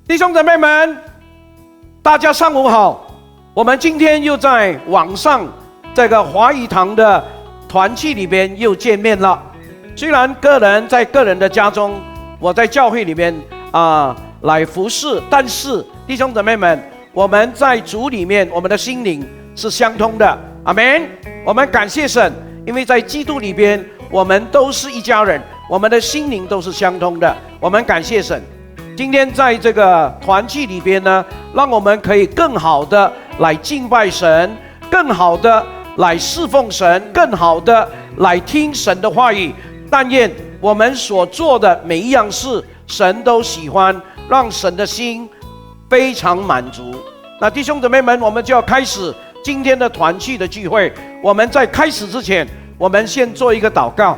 弟兄姊妹们，大家上午好。我们今天又在网上这个华语堂的团契里边又见面了。虽然个人在个人的家中，我在教会里面来服侍，但是弟兄姊妹们，我们在主里面，我们的心灵是相通的。阿们。我们感谢神，因为在基督里边，我们都是一家人，我们的心灵都是相通的。我们感谢神。今天在这个团契里边呢，让我们可以更好的来敬拜神，更好的来侍奉神，更好的来听神的话语。但愿我们所做的每一样事，神都喜欢，让神的心非常满足。那弟兄姊妹们，我们就要开始今天的团契的聚会。我们在开始之前，我们先做一个祷告。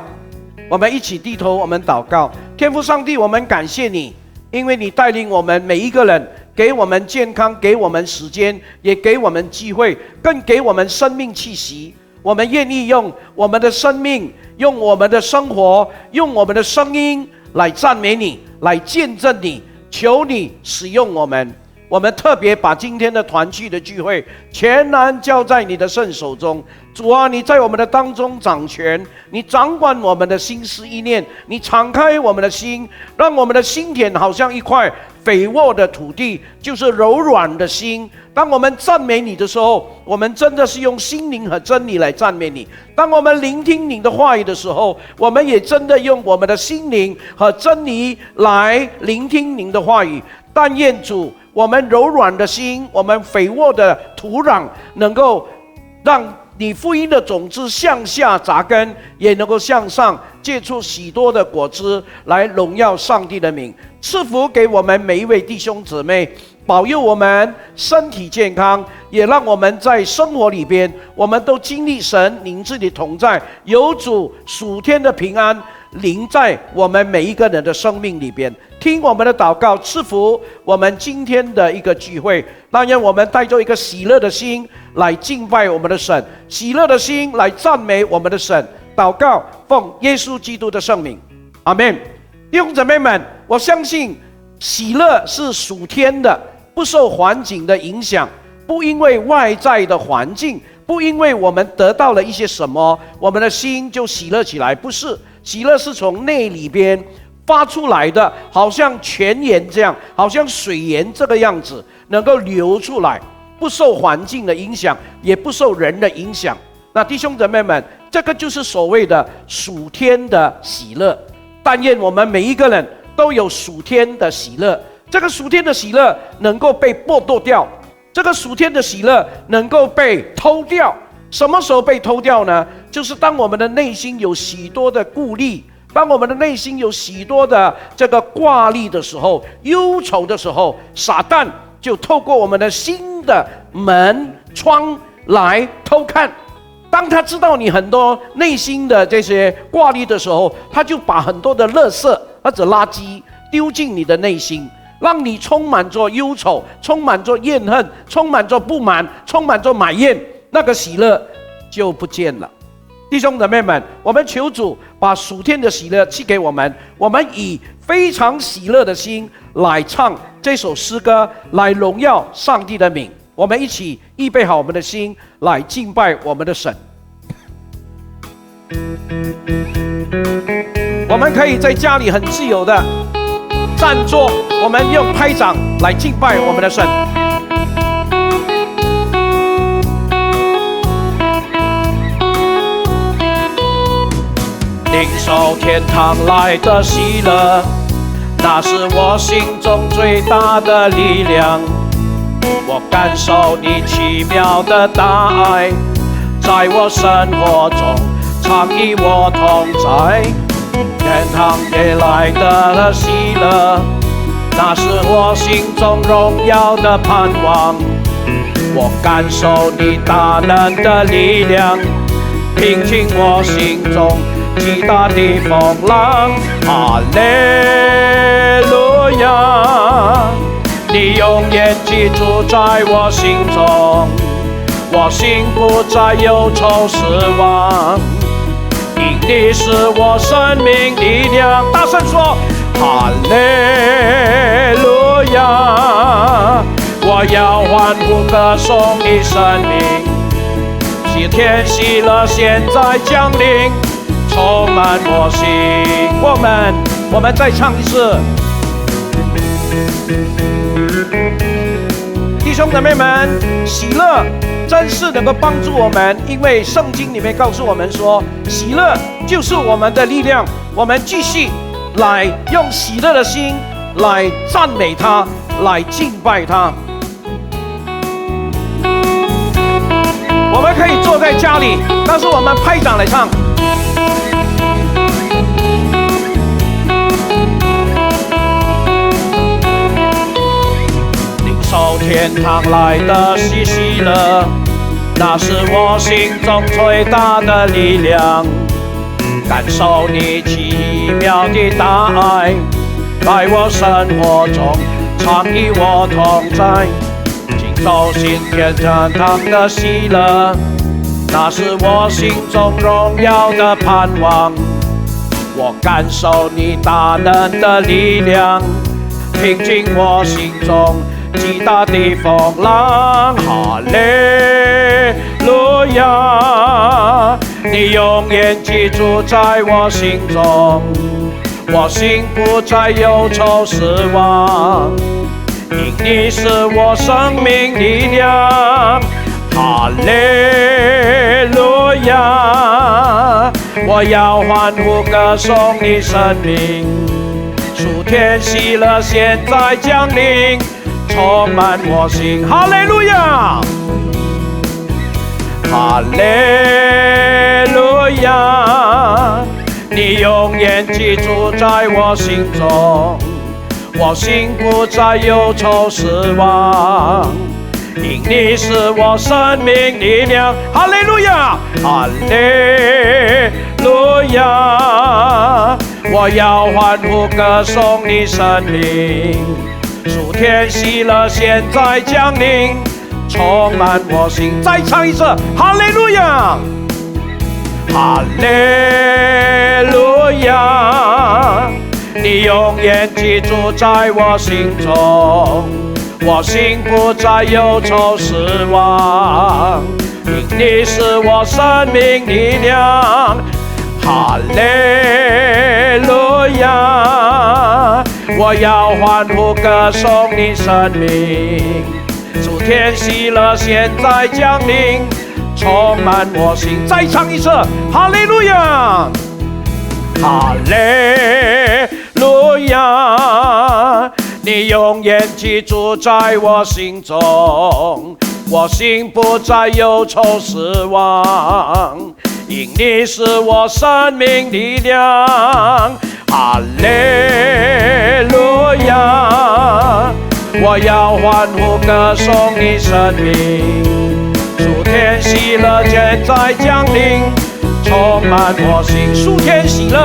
我们一起低头，我们祷告。天父上帝，我们感谢你，因为你带领我们每一个人，给我们健康，给我们时间，也给我们机会，更给我们生命气息。我们愿意用我们的生命，用我们的生活，用我们的声音来赞美你，来见证你。求你使用我们。我们特别把今天的团契的聚会全然交在你的圣手中。主啊，你在我们的当中掌权，你掌管我们的心思意念，你敞开我们的心，让我们的心田好像一块肥沃的土地，就是柔软的心。当我们赞美你的时候，我们真的是用心灵和真理来赞美你。当我们聆听你的话语的时候，我们也真的用我们的心灵和真理来聆听您的话语。但愿主，我们柔软的心，我们肥沃的土壤，能够让你福音的种子向下扎根，也能够向上结出许多的果子，来荣耀上帝的名。赐福给我们每一位弟兄姊妹，保佑我们身体健康，也让我们在生活里边，我们都经历神您自己同在，有主属天的平安临在我们每一个人的生命里边。听我们的祷告，赐福我们今天的一个聚会，但愿我们带着一个喜乐的心来敬拜我们的神，喜乐的心来赞美我们的神。祷告奉耶稣基督的圣名，阿们。弟兄姊妹们，我相信喜乐是属天的，不受环境的影响，不因为外在的环境，不因为我们得到了一些什么，我们的心就喜乐起来。不是，喜乐是从内里边发出来的，好像泉源这样，好像水源这个样子，能够流出来，不受环境的影响，也不受人的影响。那弟兄姊妹们，这个就是所谓的属天的喜乐。但愿我们每一个人都有属天的喜乐，这个属天的喜乐能够被剥夺掉，这个属天的喜乐能够被偷掉。什么时候被偷掉呢？就是当我们的内心有许多的顾虑，当我们的内心有许多的这个挂虑的时候，忧愁的时候，撒旦就透过我们的心的门窗来偷看。当他知道你很多内心的这些挂虑的时候，他就把很多的垃圾或者垃圾丢进你的内心，让你充满着忧愁，充满着怨恨，充满着不满，充满着埋怨，那个喜乐就不见了。弟兄姊妹们，我们求主把属天的喜乐赐给我们，我们以非常喜乐的心来唱这首诗歌，来荣耀上帝的名。我们一起预备好我们的心来敬拜我们的神。我们可以在家里很自由的站坐，我们用拍掌来敬拜我们的神。领受天堂来的喜乐，那是我心中最大的力量。我感受你奇妙的大爱，在我生活中常与我同在。天堂给来的喜乐，那是我心中荣耀的盼望。我感受你大能的力量，平静我心中极大的风浪。哈利路亚，你永远居住在我心中，我心不再忧愁失望，因你是我生命力量。大声说哈利路路亚！我要欢呼歌颂你生命，喜天喜乐现在降临，充满我心。我们再唱一次。弟兄姊妹们，喜乐真是能够帮助我们，因为圣经里面告诉我们说，喜乐就是我们的力量。我们继续来用喜乐的心来赞美他，来敬拜他。我们可以坐在家里，但是我们拍掌来唱。领受天堂来的是喜乐，那是我心中最大的力量。感受你奇妙的大爱，在我生活中常与我同在。走进天堂的喜乐，那是我心中荣耀的盼望。我感受你大能的力量，平静我心中极大的风浪。哈利路亚！你永远居住在我心中，我心不再忧愁失望。因你是我生命力量，哈利路亚！我要欢呼歌颂你生命，属天喜乐现在降临，充满我心，哈利路亚！哈利路亚！你永远居住在我心中，我心不再忧愁失望，因你是我生命力量。哈利路亚，哈利路亚！我要欢呼歌颂你生命，属天喜乐现在降临，充满我心。再唱一次，哈利路亚，哈利路亚！你永远居住在我心中，我心不再忧愁失望，因你是我生命力量。哈利路亚！我要欢呼歌颂你生命，属天喜乐现在降临，充满我心。再唱一次，哈利路亚，哈利路亚！你永远居住在我心中，我心不再忧愁失望，因你是我生命力量。哈利路亚！我要欢呼歌颂你生命，属天喜乐现在降临，充满我心。属天喜乐，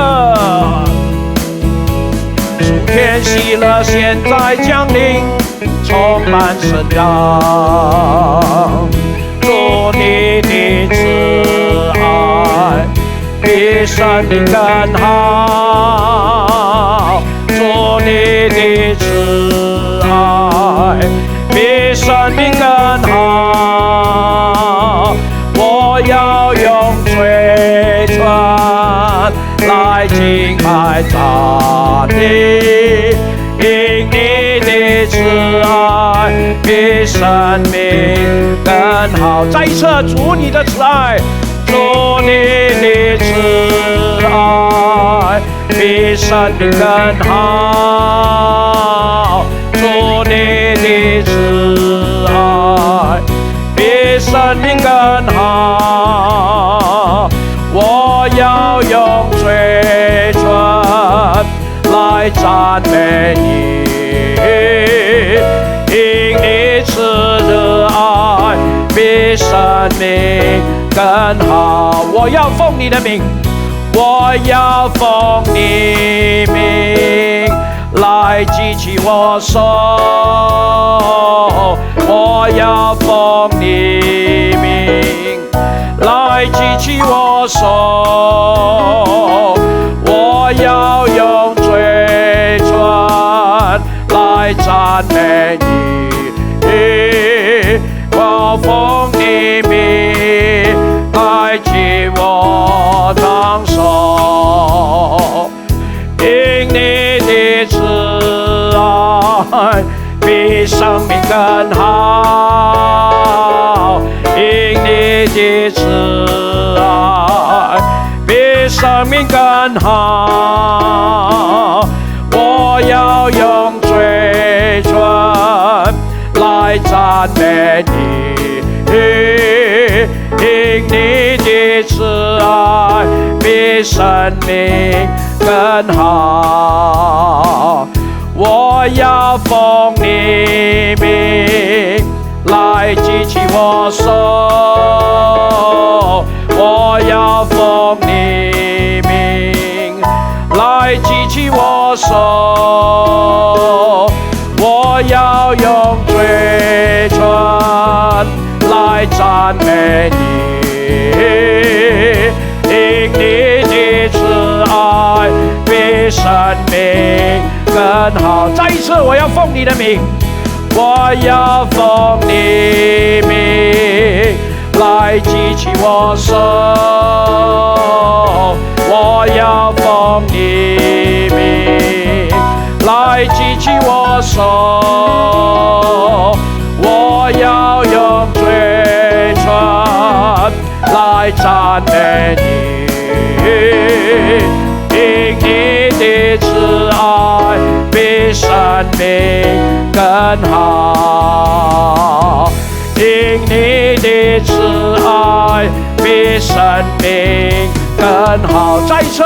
属天喜乐现在降临，充满神让。祝你的慈爱比生命更好，祝你的慈爱比生命更好。我要用嘴唇来敬拜赞美，因你的慈爱比生命更好。再一次，主你的慈爱，主你的慈爱比生命更好，主你的慈爱比生命更好。我要用嘴唇来赞美你，因你慈爱比生命更好。我要奉你的名，我要奉你名来举起我手，我要奉你名来举起我手，我要用嘴唇来赞美要奉你名来替我长寿，因你的慈爱比生命更好，因你的慈爱比生命更好。我要用嘴唇来赞美你，因你的慈爱比生命更好。我要奉你名来举起我手，我要奉你名来举起我手，我要用嘴唇来赞美你，因你的慈爱比生命更好。再一次，我要奉你的名，我要奉你名来举起我手，我要奉你名来举起我手，我要用嘴唇来赞美你，因你的慈爱比生命更好，因你的慈爱比生命更好。再一次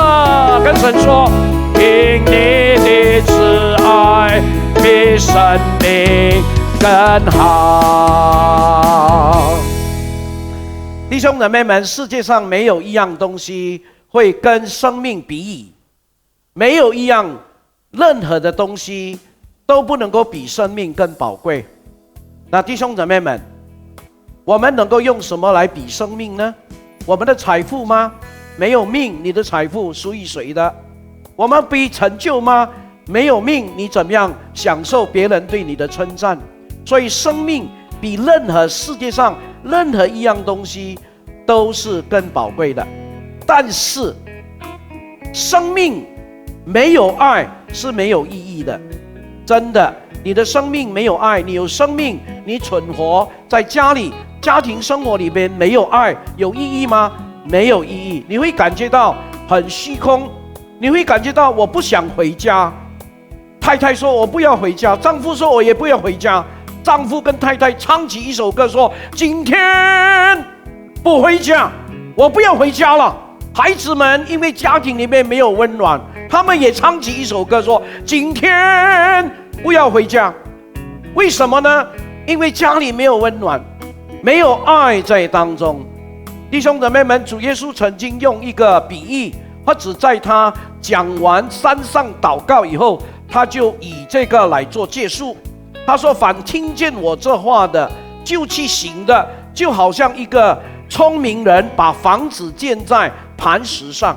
跟神说，因你的慈爱比生命更好。弟兄姊妹们，世界上没有一样东西会跟生命比拟，没有一样任何的东西都不能够比生命更宝贵。那弟兄姊妹们，我们能够用什么来比生命呢？我们的财富吗？没有命，你的财富属于谁的？我们比成就吗？没有命，你怎么样享受别人对你的称赞？所以生命比任何世界上任何一样东西都是更宝贵的。但是生命没有爱是没有意义的，真的。你的生命没有爱，你有生命，你存活在家里家庭生活里边没有爱，有意义吗？没有意义。你会感觉到很虚空，你会感觉到我不想回家。太太说我不要回家，丈夫说我也不要回家。丈夫跟太太唱起一首歌说，今天不回家，我不要回家了。孩子们因为家庭里面没有温暖，他们也唱起一首歌说，今天不要回家。为什么呢？因为家里没有温暖，没有爱在当中。弟兄姊妹们，主耶稣曾经用一个比喻，或者在他讲完山上祷告以后，他就以这个来做结束。他说，凡听见我这话的就去行的，就好像一个聪明人把房子建在磐石上。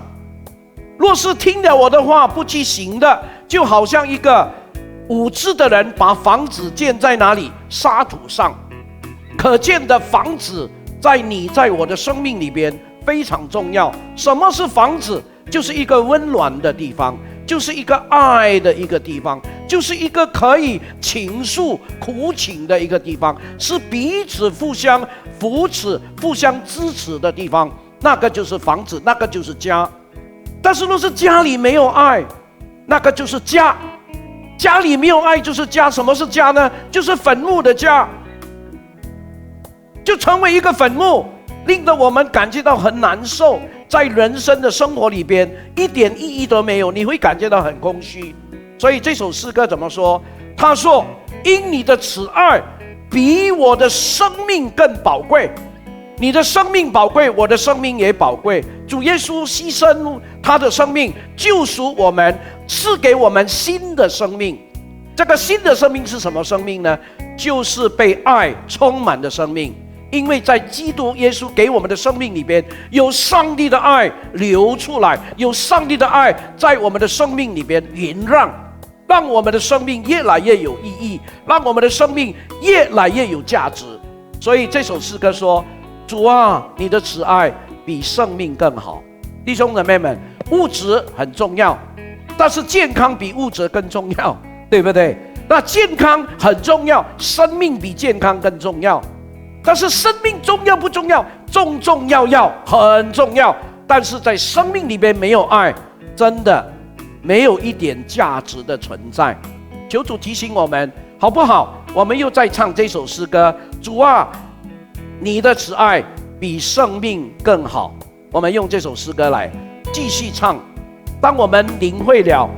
若是听了我的话不去行的，就好像一个无知的人把房子建在哪里？沙土上。可见的房子在你在我的生命里边非常重要。什么是房子？就是一个温暖的地方，就是一个爱的一个地方，就是一个可以倾诉苦情的一个地方，是彼此互相扶持互相支持的地方。那个就是房子，那个就是家。但是若是家里没有爱，那个就是家。家里没有爱就是家。什么是家呢？就是坟墓的家，就成为一个坟墓，令得我们感觉到很难受。在人生的生活里边一点意义都没有，你会感觉到很空虚。所以这首诗歌怎么说？他说，因你的慈爱比我的生命更宝贵。你的生命宝贵，我的生命也宝贵。主耶稣牺牲他的生命救赎我们，赐给我们新的生命。这个新的生命是什么生命呢？就是被爱充满的生命。因为在基督耶稣给我们的生命里边，有上帝的爱流出来，有上帝的爱在我们的生命里边酝酿，让我们的生命越来越有意义，让我们的生命越来越有价值。所以这首诗歌说：主啊，你的慈爱比生命更好。弟兄姊妹们，物质很重要，但是健康比物质更重要，对不对？那健康很重要，生命比健康更重要。但是生命重要不重要？重要，很重要。但是在生命里面没有爱，真的没有一点价值的存在。求主提醒我们，好不好？我们又在唱这首诗歌：主啊，你的慈爱比生命更好。我们用这首诗歌来继续唱。当我们领会了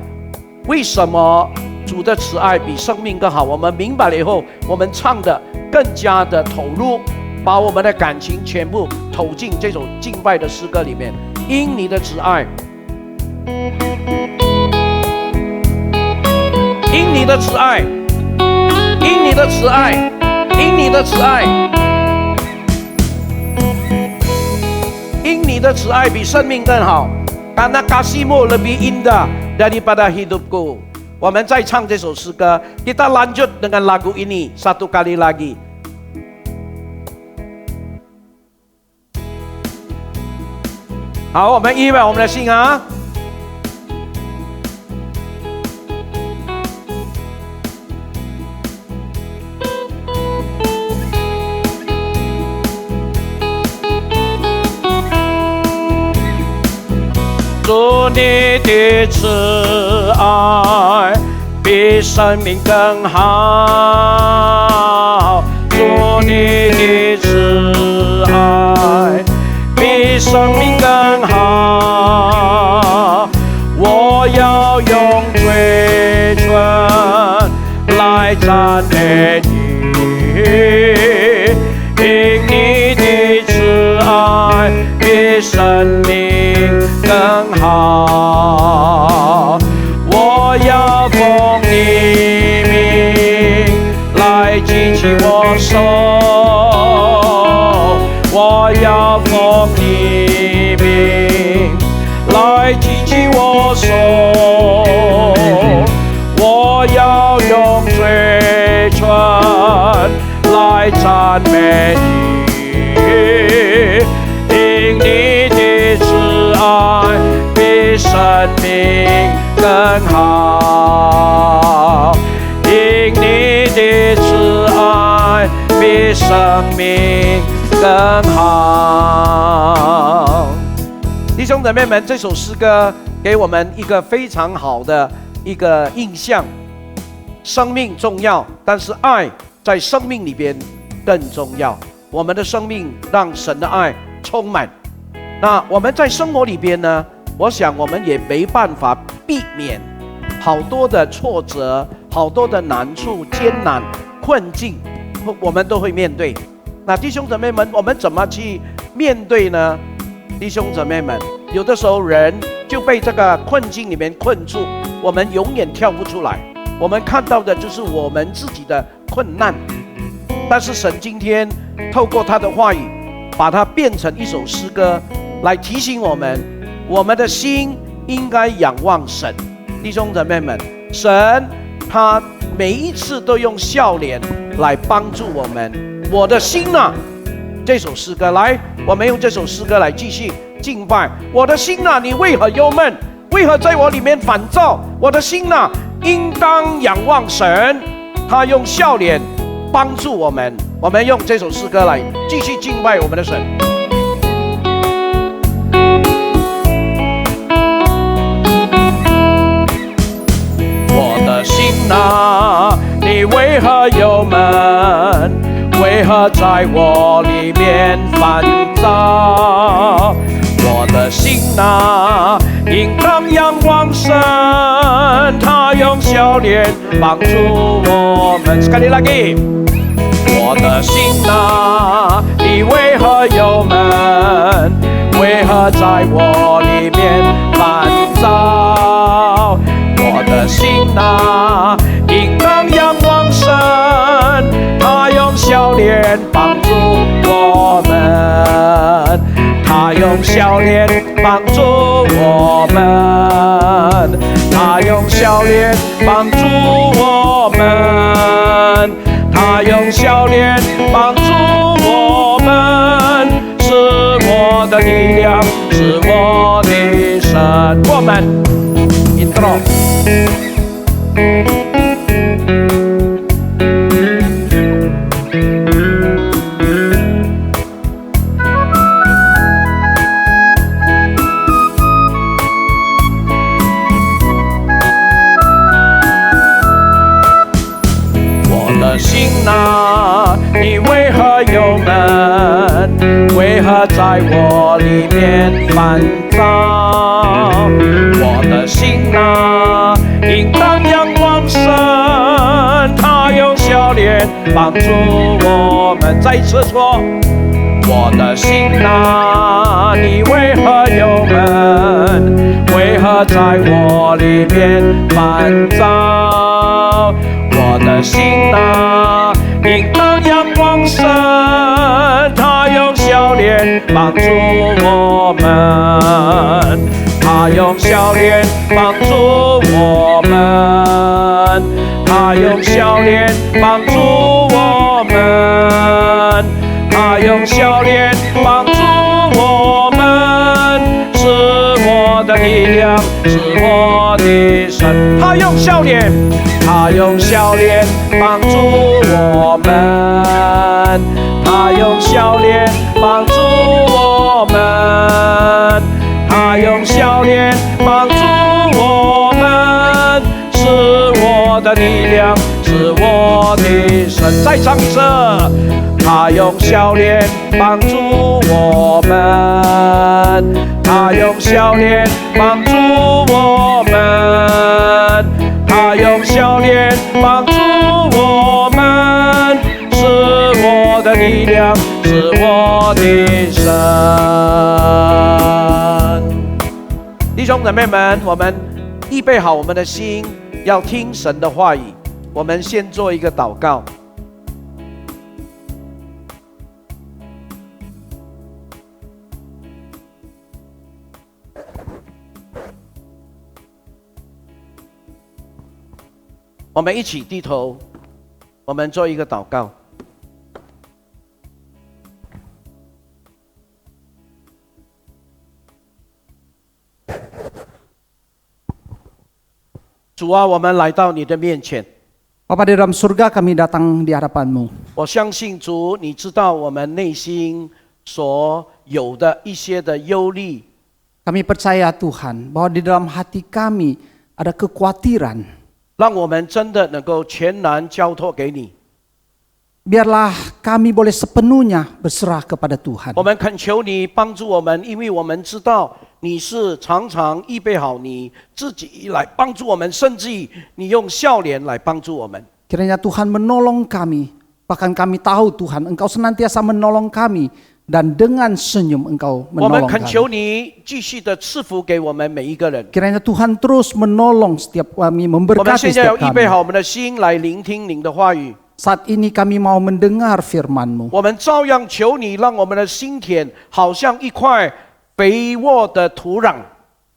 为什么主的慈爱比生命更好，我们明白了以后，我们唱的更加的投入，把我们的感情全部投进这首敬拜的诗歌里面。因你的慈爱，因你的慈爱，因你的慈爱，因你的慈爱，因你的慈爱比生命更好。Karena kasihmu lebih indah daripada hidupku。我们再唱这首诗歌， kita lanjut dengan lagu ini satu kali lagi。好，我们预备我们的心啊。主你的慈爱比生命更好，主你的慈爱比生命更好，我要用嘴唇来赞美你，因你的慈爱比生命更好，我要奉你名来举起我手，我要奉你名来举起我手，我要用嘴唇来赞美你，因你的慈爱比生命更好，因你的慈爱比生命更好。弟兄姊妹们，这首诗歌给我们一个非常好的一个印象：生命重要，但是爱在生命里边更重要。我们的生命让神的爱充满。那我们在生活里边呢，我想我们也没办法避免好多的挫折、好多的难处、艰难、困境，我们都会面对。那弟兄姊妹们，我们怎么去面对呢？弟兄姊妹们，有的时候人就被这个困境里面困住，我们永远跳不出来。我们看到的就是我们自己的困难，但是神今天透过他的话语，把它变成一首诗歌，来提醒我们，我们的心应该仰望神。弟兄姊妹们，神他每一次都用笑脸来帮助我们。我的心啊，这首诗歌，来，我们用这首诗歌来继续敬拜。我的心啊，你为何忧闷？为何在我里面烦躁？我的心啊，应当仰望神，他用笑脸帮助我们。我们用这首诗歌来继续敬拜我们的神。我的心啊，你为何忧闷？为何在我里面烦躁？我的心啊，应当仰望神，他用笑脸帮助我们。Sekali lagi， 我的心啊，你为何忧闷？为何在我里面烦躁？我的心啊，应当仰望神，他用笑脸帮助我们，他用笑脸帮助我们，他用笑脸帮助我们，他用笑脸帮助的力量，是我的神。我们 intro。心啊，你为何忧闷？为何在我里面烦躁？我的心啊，应当仰望神，他用笑脸帮助我们。再一次说，我的心啊，你为何忧闷？为何在我里面烦躁？我的心啊，应当仰望神，他用笑脸帮助我们，他用笑脸帮助我们，他用笑脸帮助我们，他用笑脸帮助我们，是我的力量，是我的神。他用笑脸。他用笑脸帮助我们，他用笑脸帮助我们，他用笑脸帮助我们，是我的力量，是我的神。再唱一次，他用笑脸帮助我们，他用笑脸帮助我们。他用笑脸帮助我们，是我的力量，是我的神。弟兄姊妹们，我们预备好我们的心，要听神的话语。我们先做一个祷告。我们一起低头，我们做一个祷告。主啊，我们来到你的面前。Bapa di dalam surga, kami datang di hadapan-Mu. 我相信主，你知道我们内心所有的一些的忧虑。Kami percaya Tuhan bahwa di dalam hati kami ada kekhawatiran. 让我们真的能够全然交托给你。Biarlah kami boleh sepenuhnya berserah kepada Tuhan. 我们恳求你帮助我们，因为我们知道你是常常预备好你自己来帮助我们，甚至于你用笑脸来帮助我们。Kiranya Tuhan menolong kami, bahkan kami tahu Tuhan Engkau senantiasa menolong kami dan dengan senyum Engkau 我们 menolong 恳求 kami. 你继续的赐福给我们每一个人。 Kiranya Tuhan terus menolong setiap kami, 我们 memberkati 现在要 setiap 预备 kami. 好我们的心来聆听您的话语。 Saat ini kami mau mendengar firman-Mu. 我们照样求你，让我们的心田好像一块肥沃的土壤，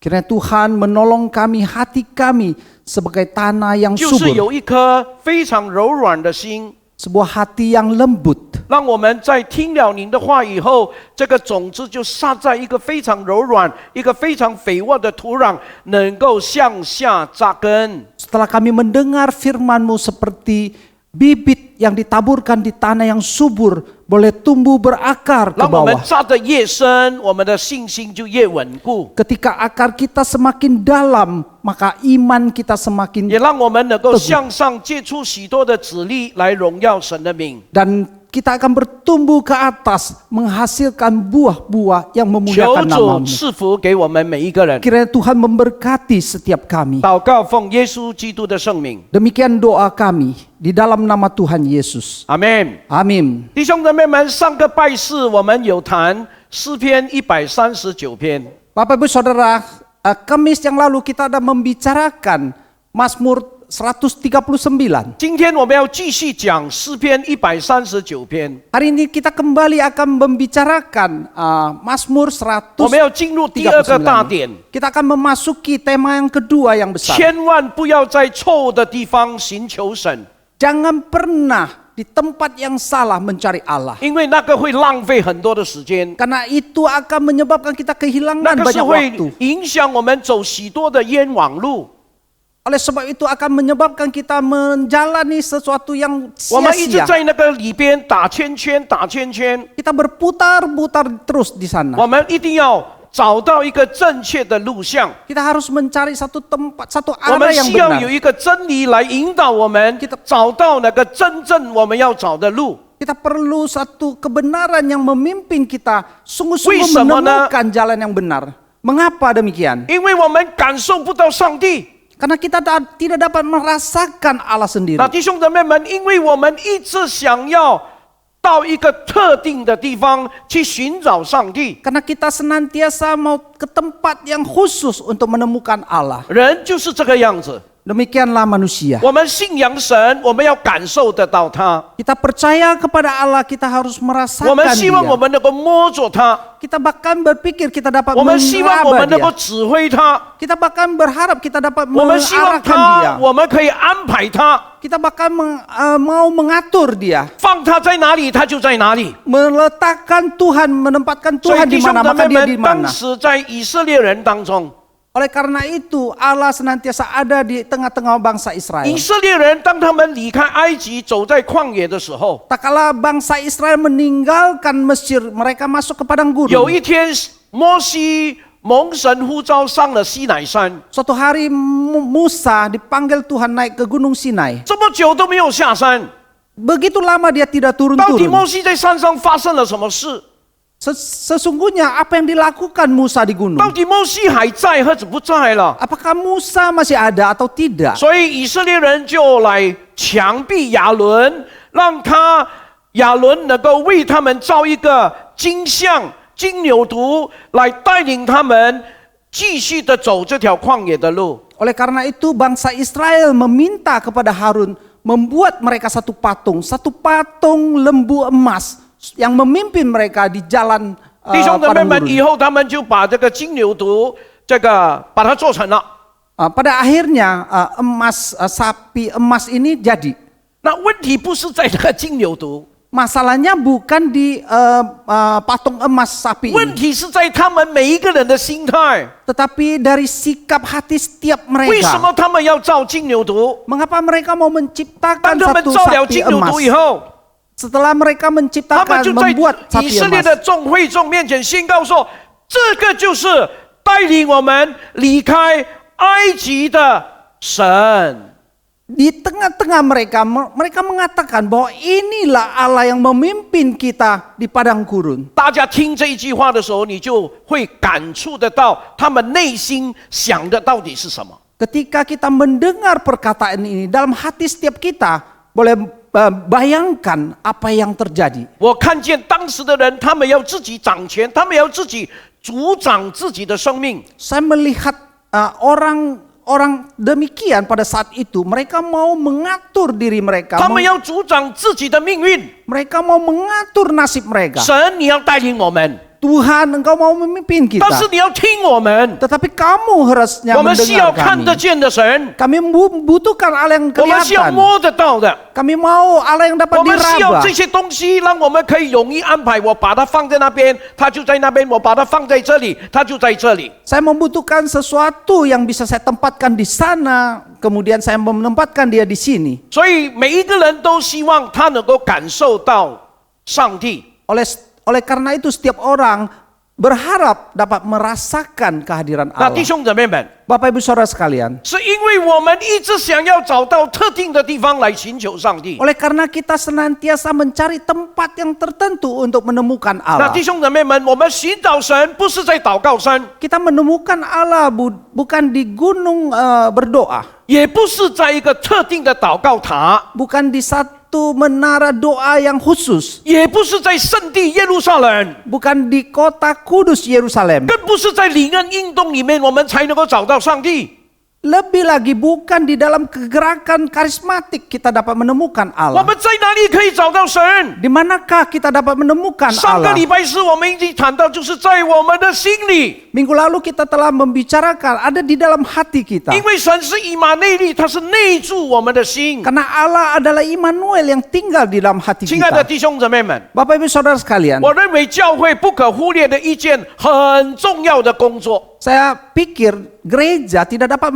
Kiranya Tuhan menolong kami, hati kami sebagai tanah yang 就是 subur. 有一颗非常柔软的心。 Sebuah hati yang lembut. 让我们在听了您的话以后，这个种子就撒在一个非常柔软、一个非常肥沃的土壤，能够向下扎根。 Setelah kami mendengar firman-Mu seperti bibit yang ditaburkan di tanah yang subur, boleh tumbuh berakar ke 让我们 bawah. 扎得越深，我们的信心就越稳固， Ketika akar kita semakin dalam, maka iman kita semakin 也让我们能够向上结出许多的子粒来荣耀神的名。 dan kita akan bertumbuh ke atas, menghasilkan buah-buah yang 求 memuliakan 主 nama-Mu. 赐福给我们每一个人。 Kiranya Tuhan memberkati setiap kami. 祷告奉耶稣基督的圣名， Demikian doa kami di dalam nama Tuhan Yesus. 阿门。 Amin. 弟兄姊妹们，上个拜四我们有谈诗篇139篇。 Bapak Ibu Saudara, Kamis yang lalu kita ada membicarakan Mazmur 139. 今天我们要继续讲诗篇139篇， Hari ini kita kembali akan membicarakan Mazmur 我们要进入第二个大点。 Kita akan memasuki tema yang kedua yang besar. 千万不要在错误的地方寻求神。 Jangan pernah di tempat yang salah mencari Allah. 因为那个会浪费很多的时间， Karena itu akan menyebabkan kita 那 kehilangan 个是 banyak 会 waktu. 影响我们走许多的冤枉路。 Oleh sebab itu akan menyebabkan kita menjalani sesuatu yang 我们一直 sia-sia. 在那个里边打圈圈，打圈圈。 Kita berputar-putar terus di sana. 我们一定要找到一个正确的路向， Kita harus mencari satu tempat, satu 我们 arah yang 需要有 benar. 一个真理来引导我们 Kita 找到那个真正我们要找的路。 Kita perlu satu kebenaran yang memimpin kita 为 sungguh-sungguh 什么呢？ menemukan jalan yang benar. Mengapa demikian? 因为我们感受不到上帝。 Karena kita tidak dapat merasakan Allah sendiri. 那弟兄姊妹们，因为我们一直想要到一个特定的地方去寻找上帝， Karena kita senantiasa mau ke tempat yang khusus untuk menemukan Allah. 人就是这个样子。 Demikianlah manusia. 我们信仰神，我们要感受得到他， Kita percaya kepada Allah, kita harus 我 merasakan 们希望我 Dia. 们能够摸着他， Kita bahkan berpikir kita dapat 我们希望我 meraba 们能够 Dia. 指挥他， Kita bahkan berharap kita dapat 我们希望 mengarahkan Dia. 他，我们可以安排他， Kita bahkan mau mengatur Dia. 放他在哪里，他就在哪里。 Meletakkan Tuhan, menempatkan 所以 Tuhan 弟 di 兄 mana, 姊 maka 妹 Dia 们，di 当 mana. 时在以色列人当中， Oleh karena itu Allah senantiasa ada di tengah-tengah bangsa Israel. 以色列人当他们离开埃及，走在旷野的时候， Tak kala bangsa Israel meninggalkan Mesir, mereka masuk ke padang 有 gurun. 一天，摩西蒙神呼召上了西乃山， Suatu hari Musa dipanggil Tuhan naik ke Gunung Sinai. 这么久都没有下山， Begitu lama dia tidak 到底摩 turun-turun. 西在山上发生了什么事？ Sesungguhnya apa yang dilakukan Musa di 到 gunung? 底摩西还在还是不在了？ Apakah Musa masih ada atau tidak? 所以以色列人就来强逼亚伦，让亚伦能够为他们造一个金像、金牛犊，来带领他们继续的走这条旷野的路。 Oleh karena itu bangsa Israel meminta kepada Harun membuat mereka satu patung lembu emas yang memimpin mereka di jalan 弟兄姊妹 padang 们，以 gurun. 后他们就把这个金牛犊，把它做成了。 Pada akhirnya sapi emas ini jadi. 那问题不是在这个金牛犊， Masalahnya bukan di patung emas sapi 问 ini, 题是在他们每一个人的心态。 tetapi dari sikap hati setiap 为什 mereka. 么他们要造金牛犊？ Mengapa mereka mau 当 menciptakan 他们 satu 造了 sapi 金牛 emas? 犊以后， Setelah mereka 他们 menciptakan 就在 membuat 以 sapi 色列 emas, 的众会众面前宣告说：“这个就是带领我们离开埃及的神。 di tengah-tengah mereka mengatakan bahwa inilah Allah yang memimpin kita di padang gurun. ”大家听这一句话的时候，你就会感触得到他们内心想的到底是什么。 Ketika kita mendengar perkataan ini dalam hati setiap kita, boleh bayangkan apa yang terjadi. 我看见当时的人，他们要自己掌权，他们要自己主掌自己的生命。 Saya melihat orang demikian pada saat itu, mereka mau mengatur diri mereka, 他们要主掌自己的命运。 mereka mau mengatur nasib mereka. 神，你要带领我们， Tuhan, Engkau mau memimpin 但是 kita, 你要听我们。 tetapi kamu harusnya 我们需要 mendengar 看得 kami. 见的神， Kami membutuhkan Allah yang 我们需要 kelihatan. 摸得到的。 Kami mau Allah yang dapat 我们需要 diraba. 这些东西，让我们可以容易安排。我把它放在那边，它就在那边；我把它放在这里，它就在这里。 Saya membutuhkan sesuatu yang bisa saya tempatkan di sana, kemudian saya menempatkan dia di sini. 所以每一个人都希望他能够感受到上帝。 Oleh karena itu setiap orang berharap dapat merasakan kehadiran 那 Allah. 弟兄姊妹们， Bapak Ibu Saudara sekalian, 是因为我们一直想要找到特定的地方来寻求上帝。 oleh karena kita senantiasa mencari tempat yang tertentu untuk menemukan 那 Allah. 弟兄姊妹们，我们寻找神不是在祷告山， Kita menemukan Allah bukan di gunung berdoa, 也不是在一个特定的祷告塔， bukan di satu menara doa yang khusus, 也不是在圣地耶路撒冷， bukan di kota kudus Yerusalem, 更不是在灵恩运动里面我们才能够找到上帝。Lebih lagi bukan di dalam kegerakan karismatik kita dapat menemukan 我 Allah. 们在哪里可以找到神？ Di manakah kita dapat menemukan 上个 Allah? 礼拜四我们已经谈到，就是在我们的心里， Minggu lalu kita telah membicarakan ada di dalam hati kita. 因为神是以马内利，他是内住我们的心。 Karena Allah adalah Immanuel yang tinggal di dalam hati 亲爱的 kita. 弟兄姊妹们， Bapak Ibu Saudara sekalian, 我认为教会不可忽略的一件很重要的工作， saya pikir gereja tidak dapat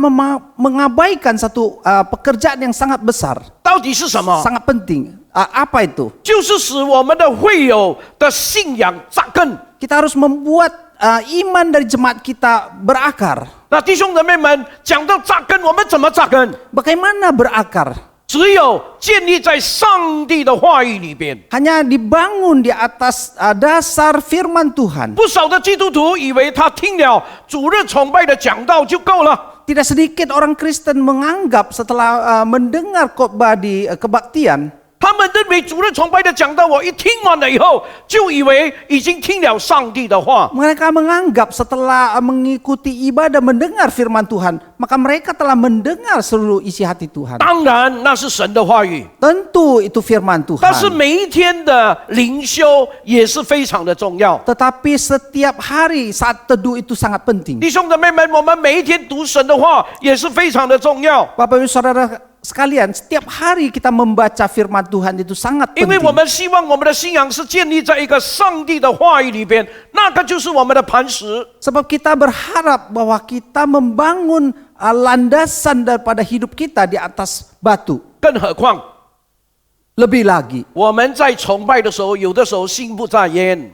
mengabaikan satu pekerjaan yang sangat besar, 到底是什么？ sangat penting. Apa itu? 就是使我们的会友的信仰扎根。 Kita harus membuat iman dari jemaat kita berakar. 那弟兄姊妹们，讲到扎根，我们怎么扎根？ Bagaimana berakar? 只有建立在上帝的话语里边。 Hanya dibangun di atas dasar firman Tuhan. 不少的基督徒以为他听了主日崇拜的讲道就够了。 Tidak sedikit orang Kristen menganggap setelah mendengar khotbah di kebaktian, 他们认为主日崇拜的讲道，我一听完了以后，就以为已经听了上帝的话。 mereka menganggap setelah mengikuti ibadah mendengar firman Tuhan, maka mereka telah mendengar seluruh isi hati Tuhan. 当然，那是神的话语， Tentu itu firman 但是 Tuhan. 每一天的灵修也是非常的重要。 Tetapi setiap hari saat teduh itu sangat penting. 弟兄姊妹们，我们每一天读神的话也是非常的重要， Bapak Ibu Saudara sekalian, setiap hari kita membaca firman Tuhan itu sangat 因为 penting. 我们希望我们的信仰是建立在一个上帝的话语里边，那个就是我们的磐石。 Sebab kita berharap bahwa kita membangun landasan daripada hidup kita di atas batu. 更何况 Lebih lagi, 我们在崇拜的时候，有的时候心不在焉。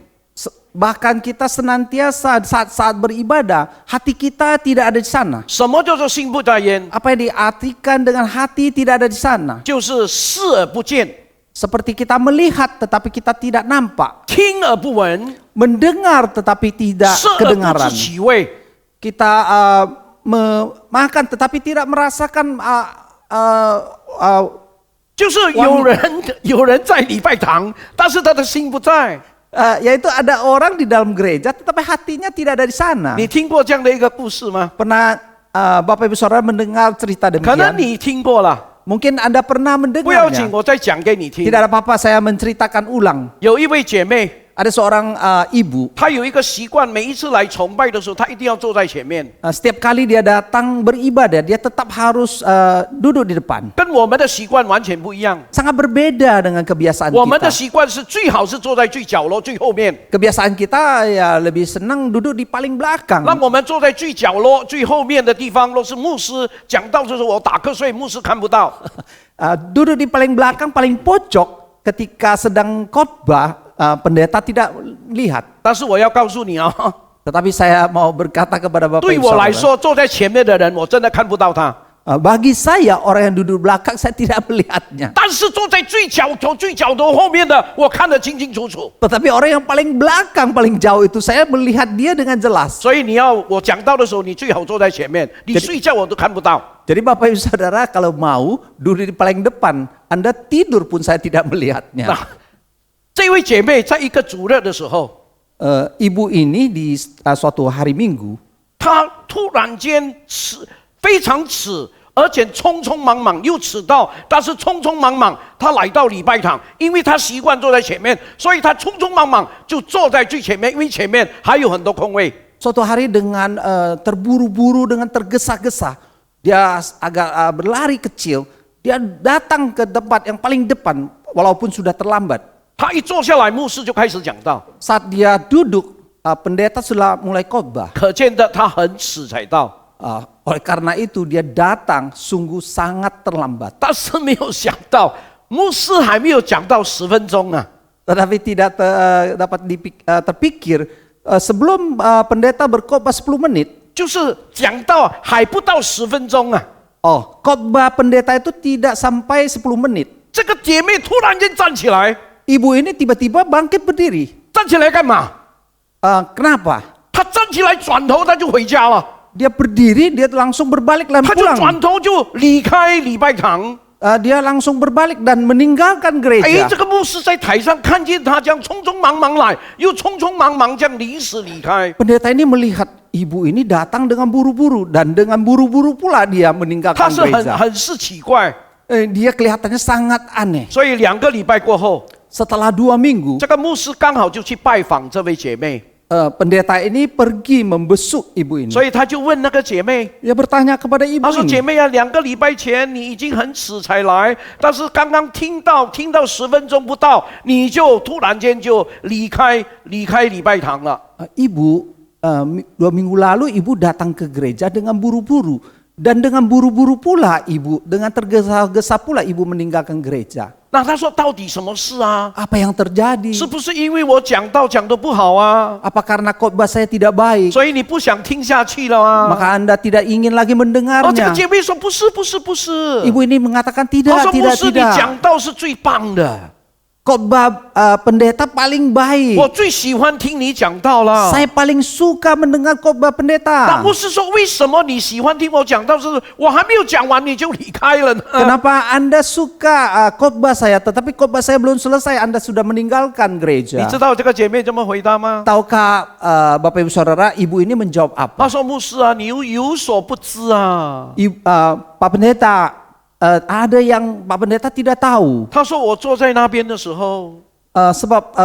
bahkan kita senantiasa saat beribadah, hati kita tidak ada di sana. 什么叫做心不在焉？ Apa yang diartikan dengan hati tidak ada di sana? 就是视而不见， Seperti kita melihat tetapi kita tidak nampak, 听而不闻， mendengar tetapi tidak 吃而不 kedengaran. 知其味。 Kita makan tetapi tidak merasakan 就是有人在礼拜堂，但是他的心不在。 yaitu ada orang di dalam gereja tetapi hatinya tidak ada di sana. 你听过这样的一个故事吗？ Pernah Bapak Ibu Saudara mendengar cerita 可能 demikian? 你听过了， Mungkin Anda pernah 不要紧， mendengarnya. 我再讲给你听 Tidak。ada apa-apa, saya menceritakan ulang. 有一位姐妹， Ada seorang ibu, 她有一个习惯，每一次来崇拜的时候，她一定要坐在前面， setiap kali dia datang beribadah, dia tetap harus duduk di depan. 跟我们的习惯完全不一样。 Sangat berbeda dengan kebiasaan 我们的 kita. 习惯是最好是坐在最角落、最后面， Kebiasaan kita ya lebih senang duduk di paling belakang. 让我们坐在最角落、最后面的地方，若是牧师讲道的时候，我打瞌睡，牧师看不到。 Duduk di paling belakang, paling pojok ketika sedang khotbah, pendeta tidak lihat. 但是我要告诉你啊， Tetapi saya mau berkata kepada Bapak 对 Ibu 我来 Saudara, 说，坐在前面的人，我真的看不到他。 bagi saya orang yang duduk belakang saya tidak melihatnya. 但是坐在最角头后面的，我看得清清楚楚。 Tetapi orang yang paling belakang, paling jauh itu saya melihat dia dengan jelas. 所以你要我讲道的时候，你最好坐在前面，你睡觉我都看不到。 Jadi Bapak Ibu Saudara kalau mau duduk di paling depan, Anda tidur pun saya tidak melihatnya. 那这位姐妹在一个主日的时候， Ibu ini di suatu hari Minggu, 她突然间非常迟，而且匆匆忙忙又迟到，但是匆匆忙忙她来到礼拜堂，因为她习惯坐在前面，所以她匆匆忙忙就坐在最前面，因为前面还有很多空位。 suatu hari dengan terburu-buru, dengan tergesa-gesa, dia agak berlari kecil, dia datang ke tempat yang paling depan walaupun sudah terlambat. 她一坐下来，牧师就开始讲道， Saat dia duduk, pendeta sudah mulai khotbah. 可见的她很迟才到。 Oleh karena itu dia datang sungguh sangat terlambat. 但是没有想到，牧师还没有讲到10分钟啊， Tetapi tidak dapat terpikir sebelum pendeta berkhotbah 10 menit. 就是讲到还不到10分钟啊， Khotbah pendeta itu tidak sampai 10 menit. 这个姐妹突然间站起来， Ibu ini tiba-tiba bangkit berdiri. 站起来干嘛？ Kenapa? 她站起来转头，她就回家了， Dia berdiri, dia langsung berbalik dan 她就 pulang. 转头就离开礼拜堂。dia langsung berbalik dan meninggalkan 哎， gereja. 这个牧师在台上看见他这样匆匆忙忙来，又匆匆忙忙这样离世离开。 Pendeta ini melihat ibu ini datang dengan buru-buru dan dengan buru-buru pula dia 他 meninggalkan 是 gereja. 很是奇怪， Dia kelihatannya sangat aneh. 所以2个礼拜过后， Setelah 2 minggu, 这个牧师刚好就去拜访这位姐妹， pendeta ini pergi membesuk ibu ini. 所以他就问那个姐妹， Dia bertanya kepada ibu 他说：“姐 ini, 妹啊，2个礼拜前你已经很迟才来，但是刚刚听到10分钟不到，你就突然间就离开礼拜堂了。 Ibu 2 minggu lalu ibu datang ke gereja dengan buru-buru. Dan dengan buru-buru pula ibu, dengan tergesa-gesa pula ibu meninggalkan gereja. 那他说到底什么事啊？ Apa yang terjadi? 是不是因为我讲道讲得不好啊？ Apa karena khotbah saya tidak baik? 所以你不想听下去了啊？ Maka Anda tidak ingin lagi 哦，这个 mendengarnya. 姐妹说不是不是不是， Ibu ini mengatakan 她 tidak, 说牧 tidak, 师你 tidak. 讲道是最棒的， Khotbah pendeta paling baik. 我最喜欢听你讲道了。 Saya paling suka mendengar khotbah 那 pendeta. 牧师说为什么你喜欢听我讲道？是我还没有讲完你就离开了呢？ Kenapa Anda suka khotbah saya, tetapi khotbah saya belum selesai, Anda sudah meninggalkan 你 gereja? 知道这个姐妹怎么回答吗？ Tahukah Bapak Ibu Saudara, ibu ini menjawab 她 apa? 说：“牧师啊，你有所不知啊。 Pak Pendeta, ada yang Pak Pendeta tidak tahu. 她说我坐在那边的时候， Sebab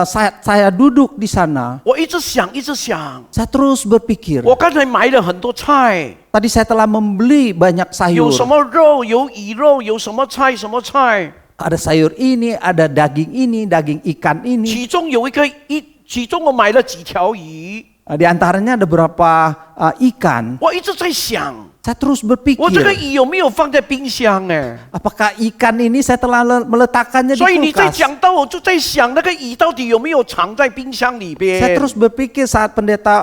saya duduk di sana, 我一直想，一直想， saya terus berpikir. 我刚才买了很多菜， Tadi saya telah membeli banyak 有什 sayur. 么肉，有鱼肉，有什么菜，什么菜。 Ada sayur ini, ada daging ini, daging ikan ini. 其中我买了几条鱼， Di antaranya ada beberapa ikan. 我一直在想， Saya terus 我这个 berpikir, 鱼有没有放在冰箱？哎， apakah ikan ini saya telah meletakkannya di 所以你在 kulkas? 讲到，我就在想那个鱼到底有没有藏在冰箱里 Saya 边？ terus berpikir saat pendeta